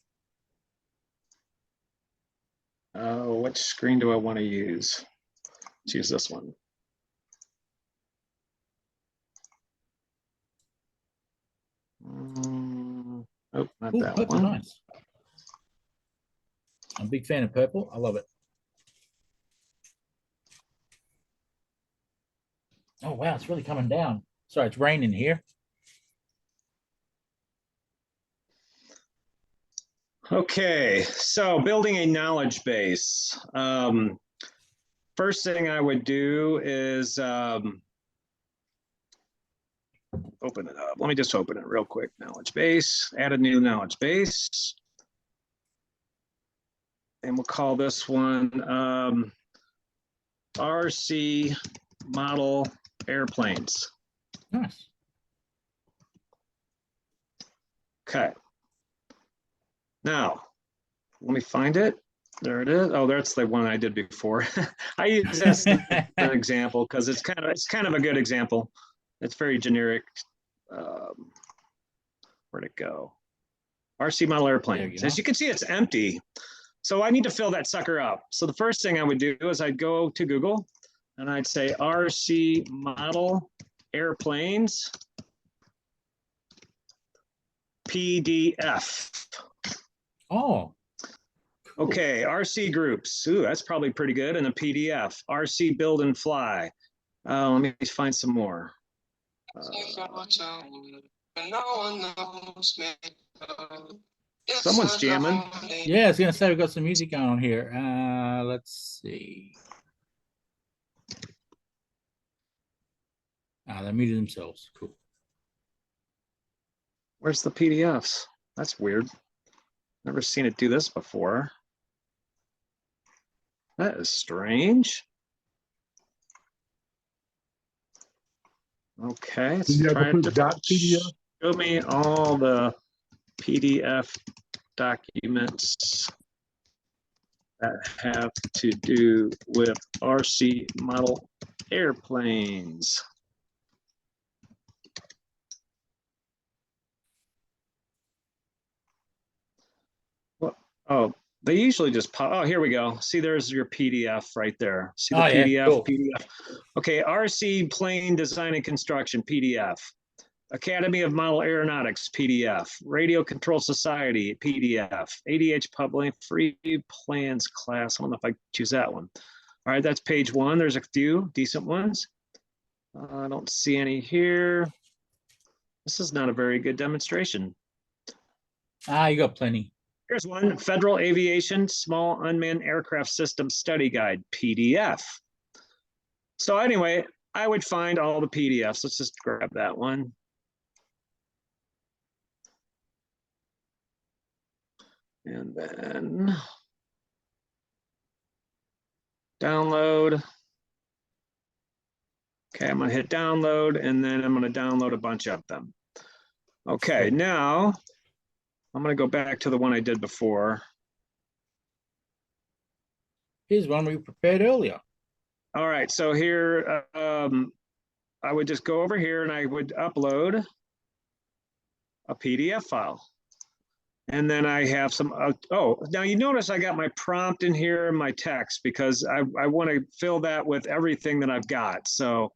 What screen do I want to use? Let's use this one. Oh, not Ooh, that purple, one. nice. I'm a big fan of purple. I love it. Oh, wow, it's really coming down. Sorry, it's raining here. Okay, so building a knowledge base. First thing I would do is open it up. Let me just open it real quick. Knowledge base, add a new knowledge base. And we'll call this one RC model airplanes. Nice. Okay. Now, let me find it. There it is. Oh, that's the one I did before. I use this as an example because it's kind of a good example. It's very generic. Where'd it go? RC model airplane. As you can see, it's empty. So I need to fill that sucker up. So the first thing I would do is I'd go to Google and I'd say RC model airplanes PDF. Oh. Cool. Okay, RC groups. Ooh, that's probably pretty good. And a PDF. RC build and fly. Let me find some more. Someone's jamming. Yeah, I was gonna say we've got some music going on here. Let's see. They muted themselves. Cool. Where's the PDFs? That's weird. Never seen it do this before. That is strange. Okay, it's trying to .pdf? show me all the PDF documents. that have to do with RC model airplanes. Well, oh, they usually just pop. Oh, here we go. See, there's your PDF right there. See the Oh, yeah, PDF, cool. PDF. Okay, RC plane design and construction PDF. Academy of Model Aeronautics PDF. Radio Control Society PDF. ADH Public Free Plans class. I don't know if I choose that one. All right, that's page 1. There's a few decent ones. I don't see any here. This is not a very good demonstration. Ah, you got plenty. Here's one, Federal Aviation Small Unmanned Aircraft System Study Guide, PDF. So anyway, I would find all the PDFs. Let's just grab that one. And then download. Okay, I'm gonna hit download, and then I'm gonna download a bunch of them. Okay, now I'm gonna go back to the one I did before. Here's one we prepared earlier. All right, so here, I would just go over here and I would upload a PDF file. And then I have some, oh, now you notice I got my prompt in here and my text because I want to fill that with everything that I've got. So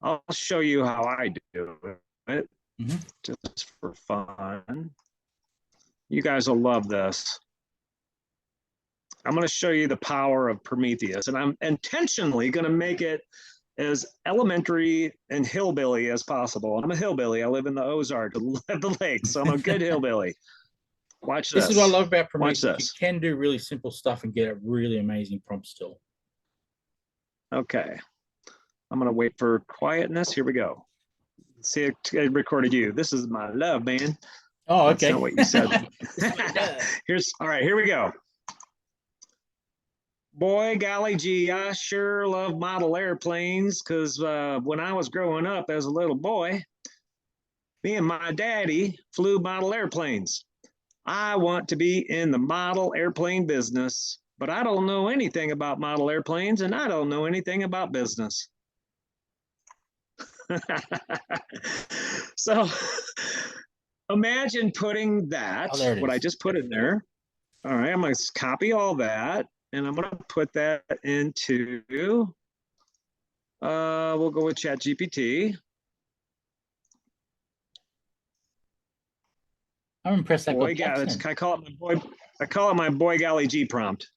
I'll show you how I do it, just for fun. You guys will love this. I'm going to show you the power of Prometheus, and I'm intentionally going to make it as elementary and hillbilly as possible. I'm a hillbilly. I live in the Ozarks, I live the lake, so I'm a good hillbilly. Watch this. This is what I love about Prometheus. Watch You this. can do really simple stuff and get a really amazing prompt still. Okay. I'm going to wait for quietness. Here we go. See, I recorded you. This is my love, man. Oh, That's okay. not what you said. All right, here we go. Boy, golly gee, I sure love model airplanes because when I was growing up as a little boy, me and my daddy flew model airplanes. I want to be in the model airplane business, but I don't know anything about model airplanes and I don't know anything about business. So imagine putting that, what I just put in there. All right, I'm going to copy all that and I'm going to put that into, we'll go with ChatGPT. I'm impressed that Boy, got it's, I call it my boy golly G prompt.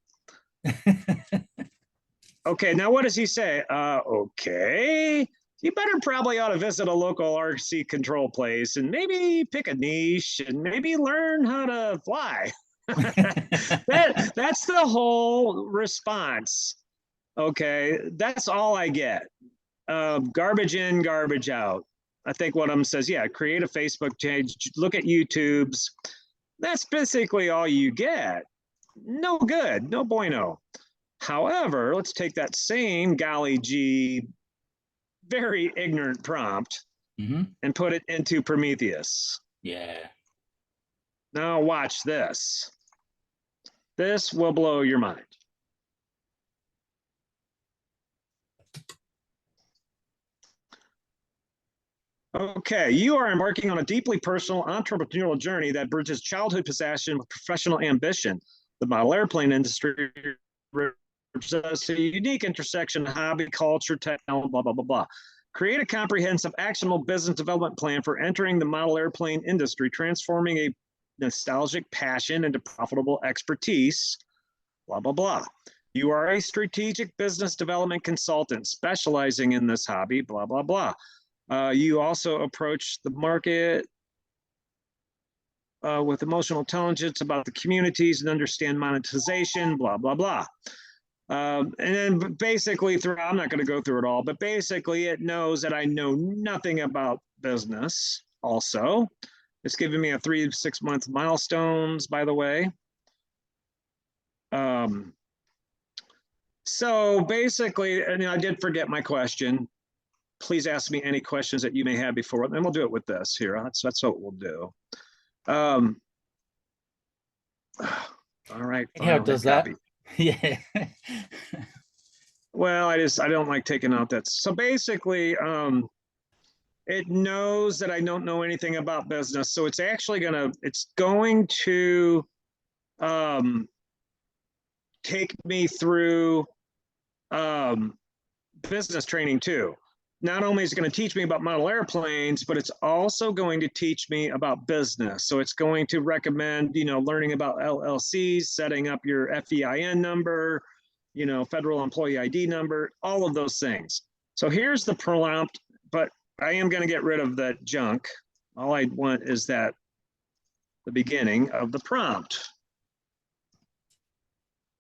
Okay, now what does he say? Okay, you better probably ought to visit a local RC control place and maybe pick a niche and maybe learn how to fly. That's the whole response. Okay, that's all I get. Garbage in, garbage out. I think one of them says, yeah, create a Facebook page, look at YouTube's. That's basically all you get. No good, no bueno. However, let's take that same golly gee, very ignorant prompt and put it into Prometheus. Yeah. Now watch this. This will blow your mind. Okay, you are embarking on a deeply personal entrepreneurial journey that bridges childhood possession with professional ambition. The model airplane industry represents a unique intersection of hobby, culture, technology, blah, blah, blah, blah. Create a comprehensive, actionable business development plan for entering the model airplane industry, transforming a nostalgic passion into profitable expertise, blah, blah, blah. You are a strategic business development consultant specializing in this hobby, blah, blah, blah. You also approach the market with emotional intelligence about the communities and understand monetization, blah, blah, blah. And then basically I'm not going to go through it all, but basically it knows that I know nothing about business also. It's giving me a 3 to 6 month milestones, by the way. So basically, and I did forget my question. Please ask me any questions that you may have before, and then we'll do it with this here. That's what we'll do. All right. How does that? Yeah. Well, I don't like taking out that. So basically, it knows that I don't know anything about business. So it's going to take me through business training too. Not only is it going to teach me about model airplanes, but it's also going to teach me about business. So it's going to recommend, learning about LLCs, setting up your FEIN number, federal employee ID number, all of those things. So here's the prompt, but I am going to get rid of that junk. All I want is the beginning of the prompt.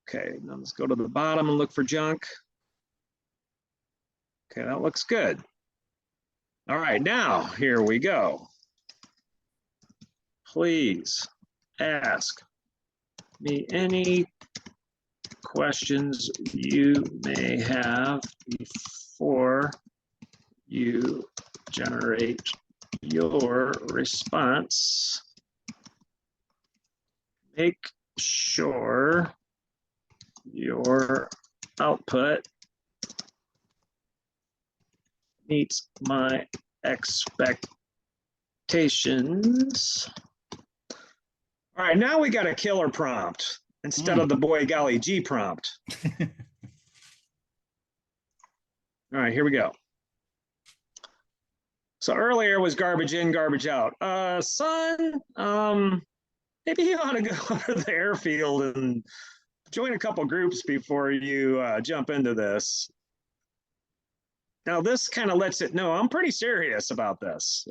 Okay, now let's go to the bottom and look for junk. Okay, that looks good. All right, now here we go. Please ask me any questions you may have before you generate your response. Make sure your output meets my expectations. All right, now we got a killer prompt instead of the boy golly gee prompt. All right, here we go. So earlier was garbage in, garbage out. Son, maybe you ought to go to the airfield and join a couple groups before you jump into this. Now this kind of lets it know I'm pretty serious about this.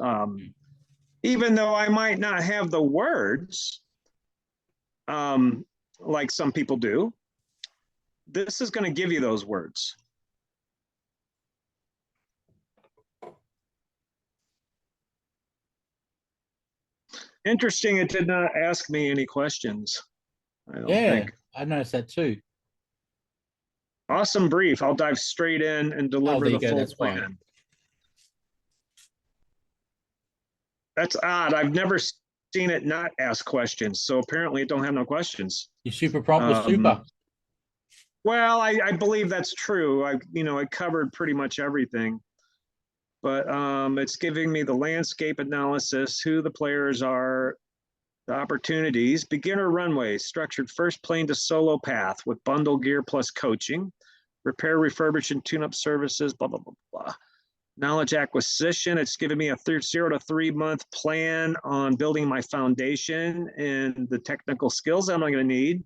Even though I might not have the words, like some people do, this is going to give you those words. Interesting, it did not ask me any questions. I don't think. I noticed that too. Awesome brief. I'll dive straight in and deliver there you the go, full that's plan. fine. That's odd. I've never seen it not ask questions. So apparently it don't have no questions. Your super prompt was super. Well, I believe that's true. It covered pretty much everything. But it's giving me the landscape analysis, who the players are, the opportunities, beginner runway, structured first plane to solo path with bundle gear plus coaching, repair, refurbish, and tune-up services, blah, blah, blah, blah. Knowledge acquisition, it's giving me a 0 to 3 month plan on building my foundation and the technical skills I'm going to need.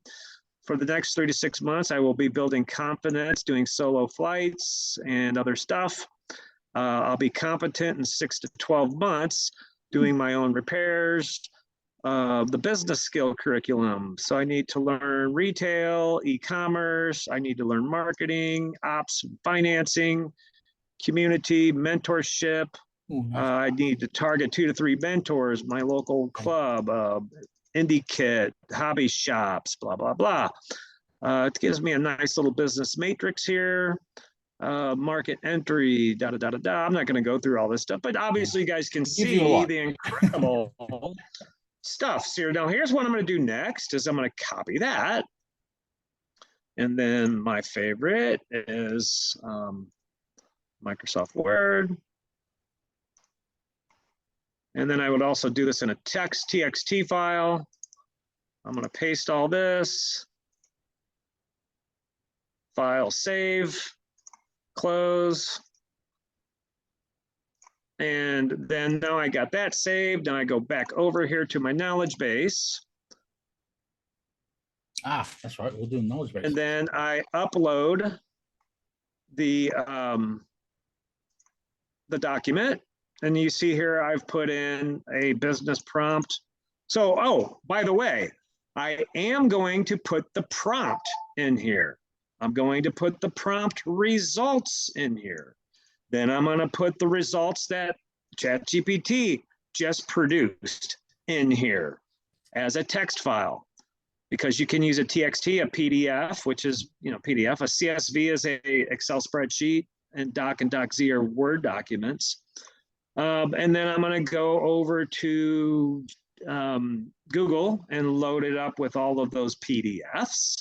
For the next 3 to 6 months, I will be building confidence, doing solo flights and other stuff. I'll be competent in 6 to 12 months doing my own repairs, the business skill curriculum. So I need to learn retail, e-commerce. I need to learn marketing, ops, financing, community, mentorship. I need to target 2 to 3 mentors, my local club, indie kit, hobby shops, blah, blah, blah. It gives me a nice little business matrix here. Market entry, da da da da da. I'm not going to go through all this stuff, but obviously you guys can see the incredible stuff. So now here's what I'm going to do next is I'm going to copy that. And then my favorite is Microsoft Word. And then I would also do this in a text TXT file. I'm going to paste all this. File save. Close. And then now I got that saved. Now I go back over here to my knowledge base. That's right. We'll do knowledge base. And then I upload the document. And you see here, I've put in a business prompt. So, oh, by the way, I am going to put the prompt in here. I'm going to put the prompt results in here. Then I'm going to put the results that ChatGPT just produced in here as a text file, because you can use a TXT, a PDF, which is, PDF, a CSV is a Excel spreadsheet, and Doc and DocZ are Word documents. And then I'm going to go over to Google and load it up with all of those PDFs.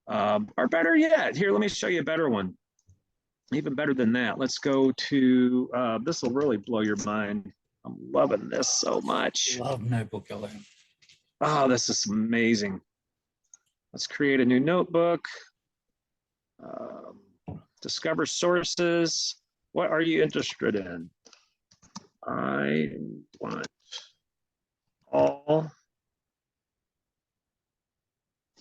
Or better yet, here, let me show you a better one. Even better than that. Let's go to, this will really blow your mind. I'm loving this so much. Love NotebookLM. Oh, this is amazing. Let's create a new notebook. Discover sources. What are you interested in? I want all.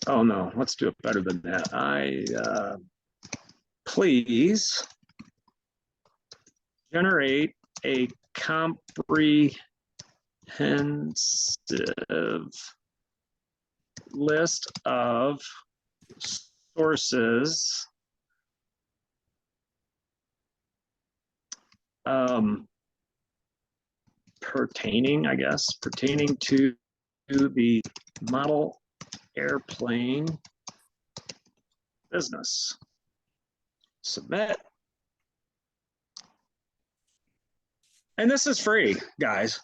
Oh no, let's do it better than that. Please generate a comprehensive list of sources pertaining to the model airplane business. Submit. And this is free, guys.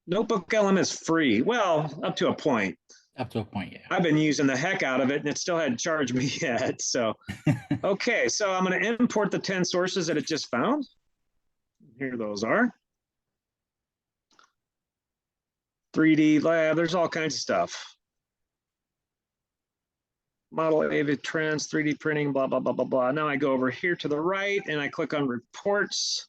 NotebookLM is free. Well, up to a point. Up to a point, yeah. I've been using the heck out of it and it still hadn't charged me yet. So, okay, so I'm going to import the 10 sources that it just found. Here those are. 3D lab, there's all kinds of stuff. Model AV trends, 3D printing, blah, blah, blah, blah, blah. Now I go over here to the right and I click on reports.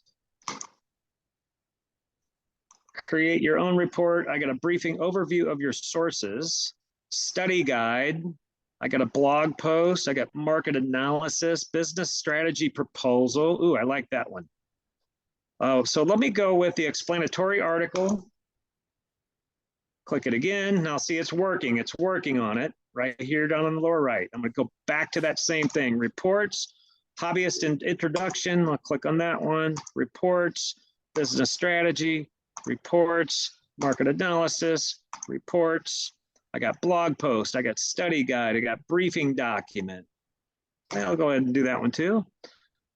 Create your own report. I got a briefing overview of your sources, study guide. I got a blog post. I got market analysis, business strategy proposal. Ooh, I like that one. Oh, so let me go with the explanatory article. Click it again. Now see, it's working. It's working on it right here down on the lower right. I'm going to go back to that same thing. Reports, hobbyist introduction. I'll click on that one. Reports, business strategy, reports, market analysis, reports. I got blog post. I got study guide. I got briefing document. I'll go ahead and do that one too.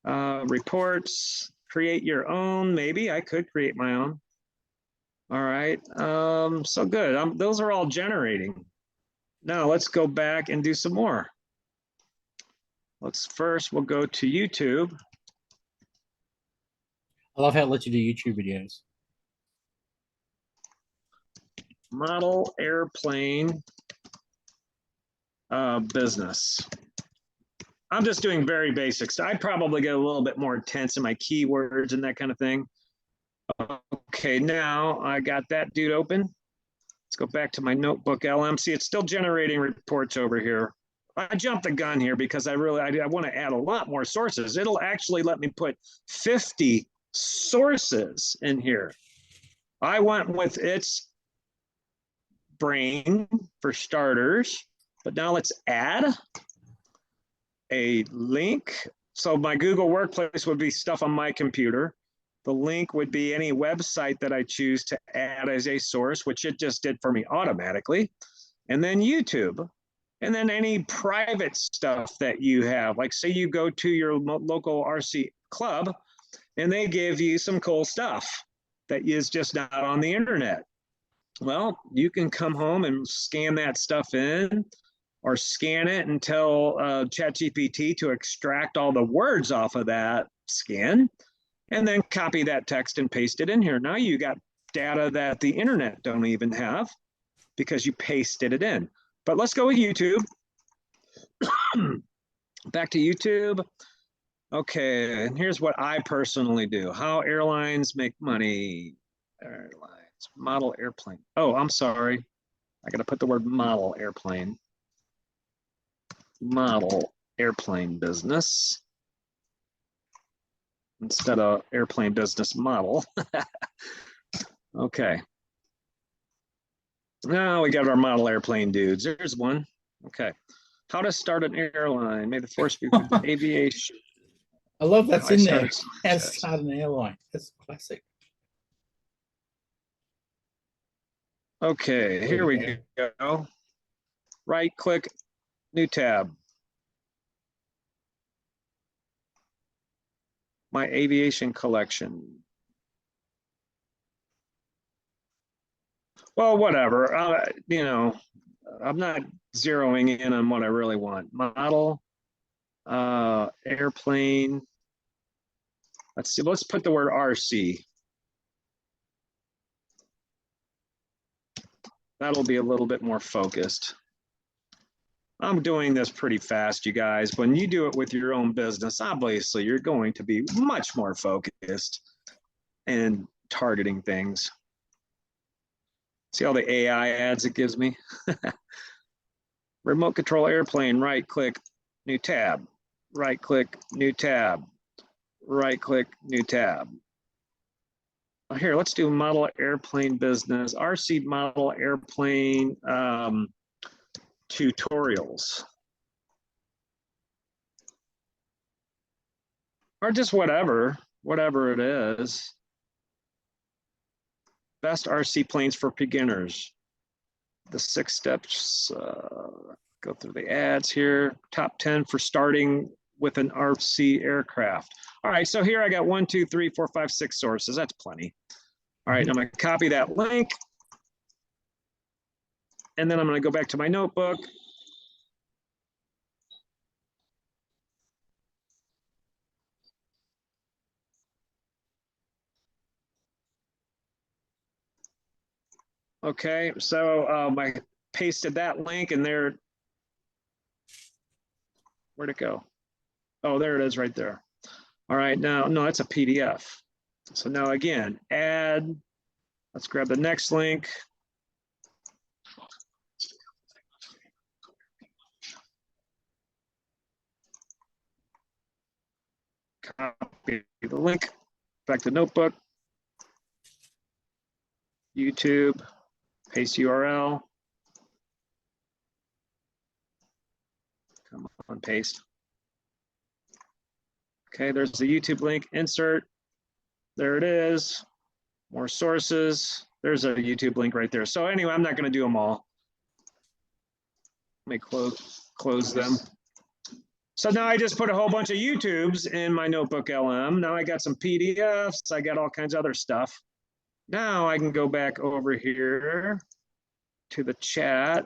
Reports, create your own. Maybe I could create my own. All right, so good. Those are all generating. Now let's go back and do some more. We'll go to YouTube. I love how it lets you do YouTube videos. Model airplane business. I'm just doing very basics. I'd probably get a little bit more intense in my keywords and that kind of thing. Okay, now I got that dude open. Let's go back to my NotebookLM. See, it's still generating reports over here. I jumped the gun here because I want to add a lot more sources. It'll actually let me put 50 sources in here. I went with its brain for starters, but now let's add a link. So my Google Workplace would be stuff on my computer. The link would be any website that I choose to add as a source, which it just did for me automatically. And then YouTube. And then any private stuff that you have. Like say you go to your local RC club and they give you some cool stuff that is just not on the internet. Well, you can come home and scan that stuff in or scan it and tell ChatGPT to extract all the words off of that scan. And then copy that text and paste it in here. Now you got data that the internet don't even have because you pasted it in. But let's go with YouTube. Back to YouTube. Okay, and here's what I personally do. How airlines make money. Airlines, model airplane. Oh, I'm sorry. I got to put the word model airplane. Model airplane business. Instead of airplane business model. Okay. Now we got our model airplane dudes. There's one. Okay. How to start an airline. May the force be with aviation. I love that's in there. How to Yes. start an airline. That's classic. Okay, here we go. Right click, new tab. My aviation collection. Well, whatever. You know, I'm not zeroing in on what I really want. Model, airplane. Let's see, let's put the word RC. That'll be a little bit more focused. I'm doing this pretty fast, you guys. When you do it with your own business, obviously you're going to be much more focused and targeting things. See all the AI ads it gives me? Remote control airplane, right click, new tab, right click, new tab, right click, new tab. Here, let's do model airplane business, RC model airplane tutorials. Or just whatever it is. Best RC planes for beginners. The 6 steps, go through the ads here. Top 10 for starting with an RC aircraft. All right, so here I got 1, 2, 3, 4, 5, 6 sources. That's plenty. All right, I'm gonna copy that link. And then I'm gonna go back to my notebook. Okay, so I pasted that link and there, where'd it go? Oh, there it is right there. All right, now, no, that's a PDF. So now again, add, let's grab the next link. Copy the link, back to notebook, YouTube, paste URL. Come on, paste. Okay, there's the YouTube link, insert. There it is. More sources. There's a YouTube link right there. So anyway, I'm not going to do them all. Let me close them. So now I just put a whole bunch of YouTubes in my NotebookLM. Now I got some PDFs. I got all kinds of other stuff. Now I can go back over here to the chat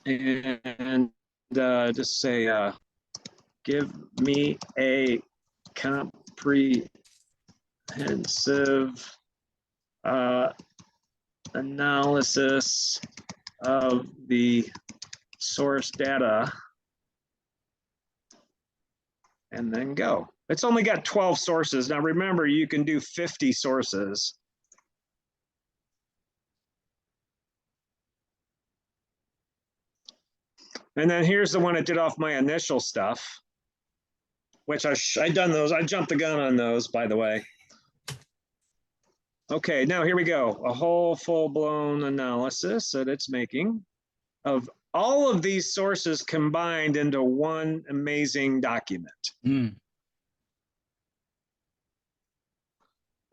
and just say, give me a comprehensive analysis of the source data, and then go. It's only got 12 sources. Now remember, you can do 50 sources. And then here's the one that did off my initial stuff, which I done those. I jumped the gun on those, by the way. Okay, now here we go. A whole full-blown analysis that it's making of all of these sources combined into one amazing document. Mm.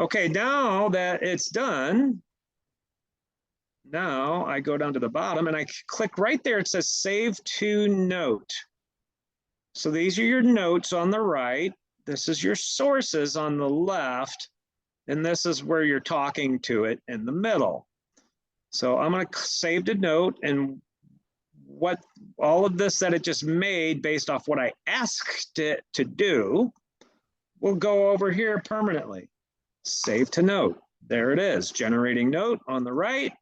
Okay, now that it's done, now I go down to the bottom and I click right there. It says save to note. So these are your notes on the right. This is your sources on the left. And this is where you're talking to it in the middle. So I'm going to save to note, and what all of this that it just made based off what I asked it to do will go over here permanently. Save to note. There it is, generating note on the right.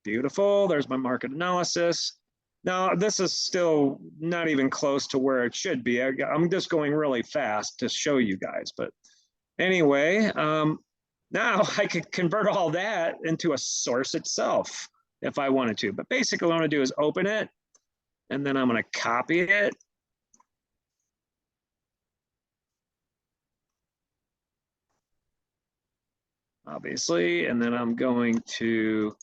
Beautiful. There's my market analysis. Now, this is still not even close to where it should be. I'm just going really fast to show you guys. But anyway, now I could convert all that into a source itself if I wanted to. But basically, what I'm going to do is open it, and then I'm going to copy it. Obviously, and then I'm going to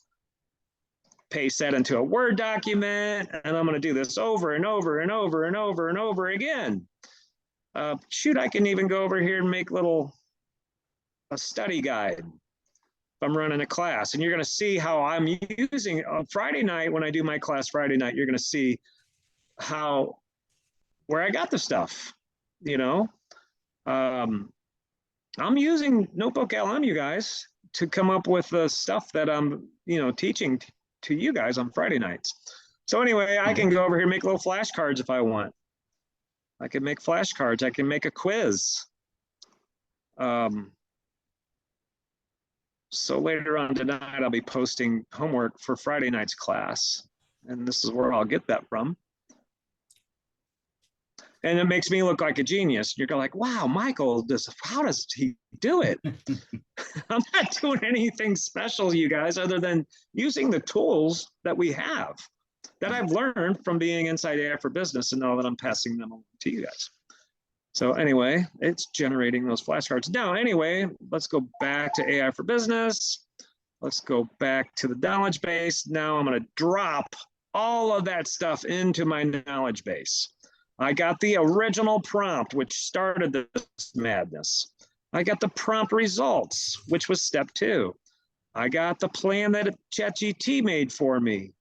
paste that into a Word document, and I'm going to do this over and over and over and over and over again. Shoot, I can even go over here and make a study guide if I'm running a class, and you're going to see how I'm using on Friday night. When I do my class Friday night, you're going to see where I got the stuff, you know. I'm using NotebookLM, you guys, to come up with the stuff that I'm, you know, teaching to you guys on Friday nights. So anyway, I can go over here, make little flashcards if I want. I can make flashcards. I can make a quiz. So later on tonight, I'll be posting homework for Friday night's class. And this is where I'll get that from. And it makes me look like a genius. You're like, wow, Michael, how does he do it? I'm not doing anything special, you guys, other than using the tools that we have that I've learned from being inside AI for Business, and now that I'm passing them along to you guys. So anyway, it's generating those flashcards. Now, anyway, let's go back to AI for Business. Let's go back to the knowledge base. Now I'm going to drop all of that stuff into my knowledge base. I got the original prompt, which started this madness. I got the prompt results, which was step 2. I got the plan that ChatGPT made for me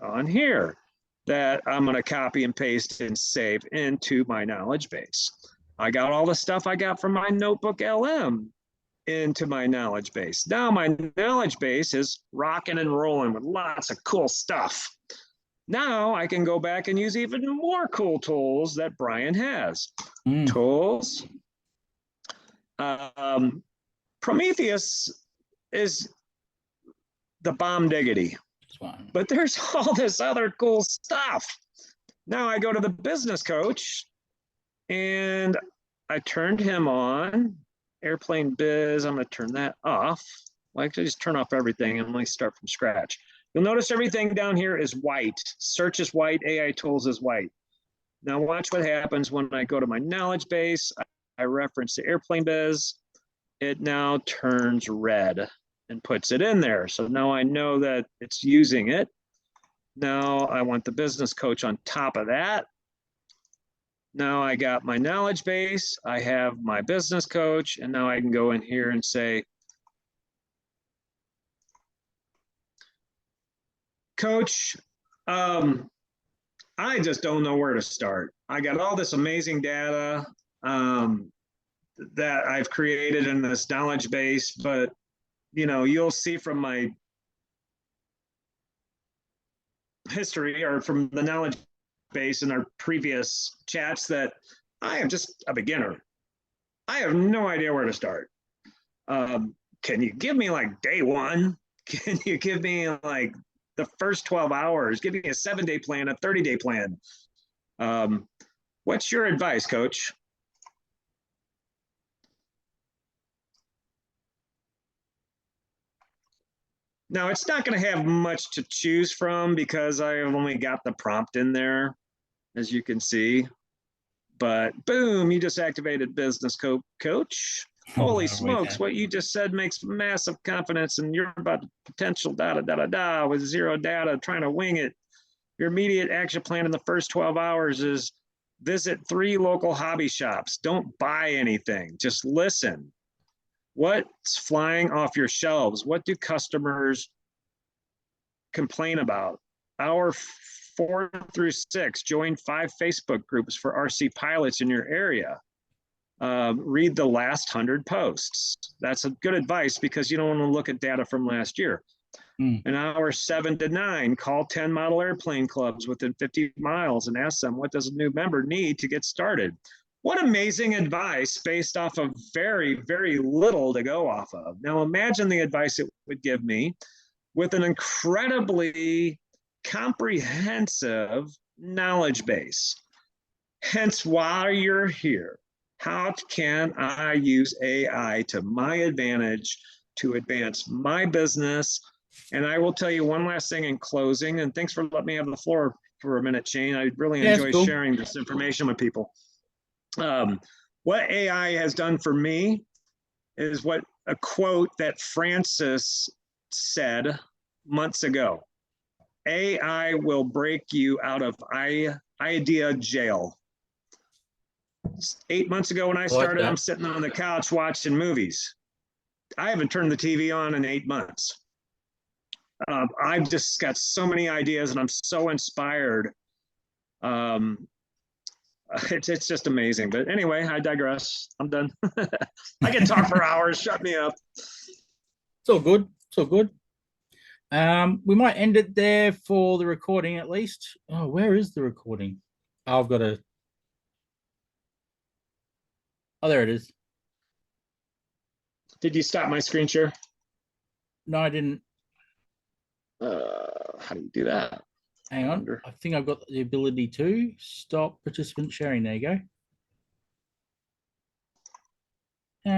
on here that I'm going to copy and paste and save into my knowledge base. I got all the stuff I got from my NotebookLM into my knowledge base. Now my knowledge base is rocking and rolling with lots of cool stuff. Now I can go back and use even more cool tools that Brian has. Tools. Prometheus is the bomb diggity. But there's all this other cool stuff. Now I go to the business coach and I turned him on. Airplane Biz, I'm going to turn that off. Well, actually just turn off everything and let me start from scratch. You'll notice everything down here is white. Search is white, AI tools is white. Now watch what happens when I go to my knowledge base. I reference the Airplane Biz. It now turns red and puts it in there. So now I know that it's using it. Now I want the business coach on top of that. Now I got my knowledge base. I have my business coach, and now I can go in here and say, Coach, I just don't know where to start. I got all this amazing data that I've created in this knowledge base, but you know, you'll see from my history or from the knowledge base in our previous chats that I am just a beginner. I have no idea where to start. Can you give me like day 1? Can you give me like the first 12 hours? Give me a 7-day plan, a 30-day plan. What's your advice, Coach? Now, it's not going to have much to choose from because I have only got the prompt in there, as you can see. But boom, you just activated business coach. Holy smokes, what you just said makes massive confidence, and you're about potential with zero data, trying to wing it. Your immediate action plan in the first 12 hours is visit 3 local hobby shops. Don't buy anything, just listen. What's flying off your shelves? What do customers complain about? Hour 4 through 6, join 5 Facebook groups for RC pilots in your area. Read the last 100 posts. That's a good advice because you don't want to look at data from last year. In hour 7 to 9, call 10 model airplane clubs within 50 miles and ask them, what does a new member need to get started? What amazing advice based off of very, very little to go off of. Now imagine the advice it would give me with an incredibly comprehensive knowledge base. Hence why you're here. How can I use AI to my advantage to advance my business? And I will tell you one last thing in closing, and thanks for letting me have the floor for a minute, Shane. I really enjoy sharing this information with people. What AI has done for me is what a quote that Francis said months ago. AI will break you out of idea jail. 8 months ago when I started, I'm sitting on the couch watching movies. I haven't turned the TV on in 8 months. I've just got so many ideas and I'm so inspired. It's just amazing. But anyway, I digress. I'm done. I can talk for hours. Shut me up. It's all good. It's all good. We might end it there for the recording at least. Oh, where is the recording? Oh, I've got a. Oh, there it is. Did you stop my screen share? No, I didn't. How do you do that? Hang on. I think I've got the ability to stop participant sharing. There you go.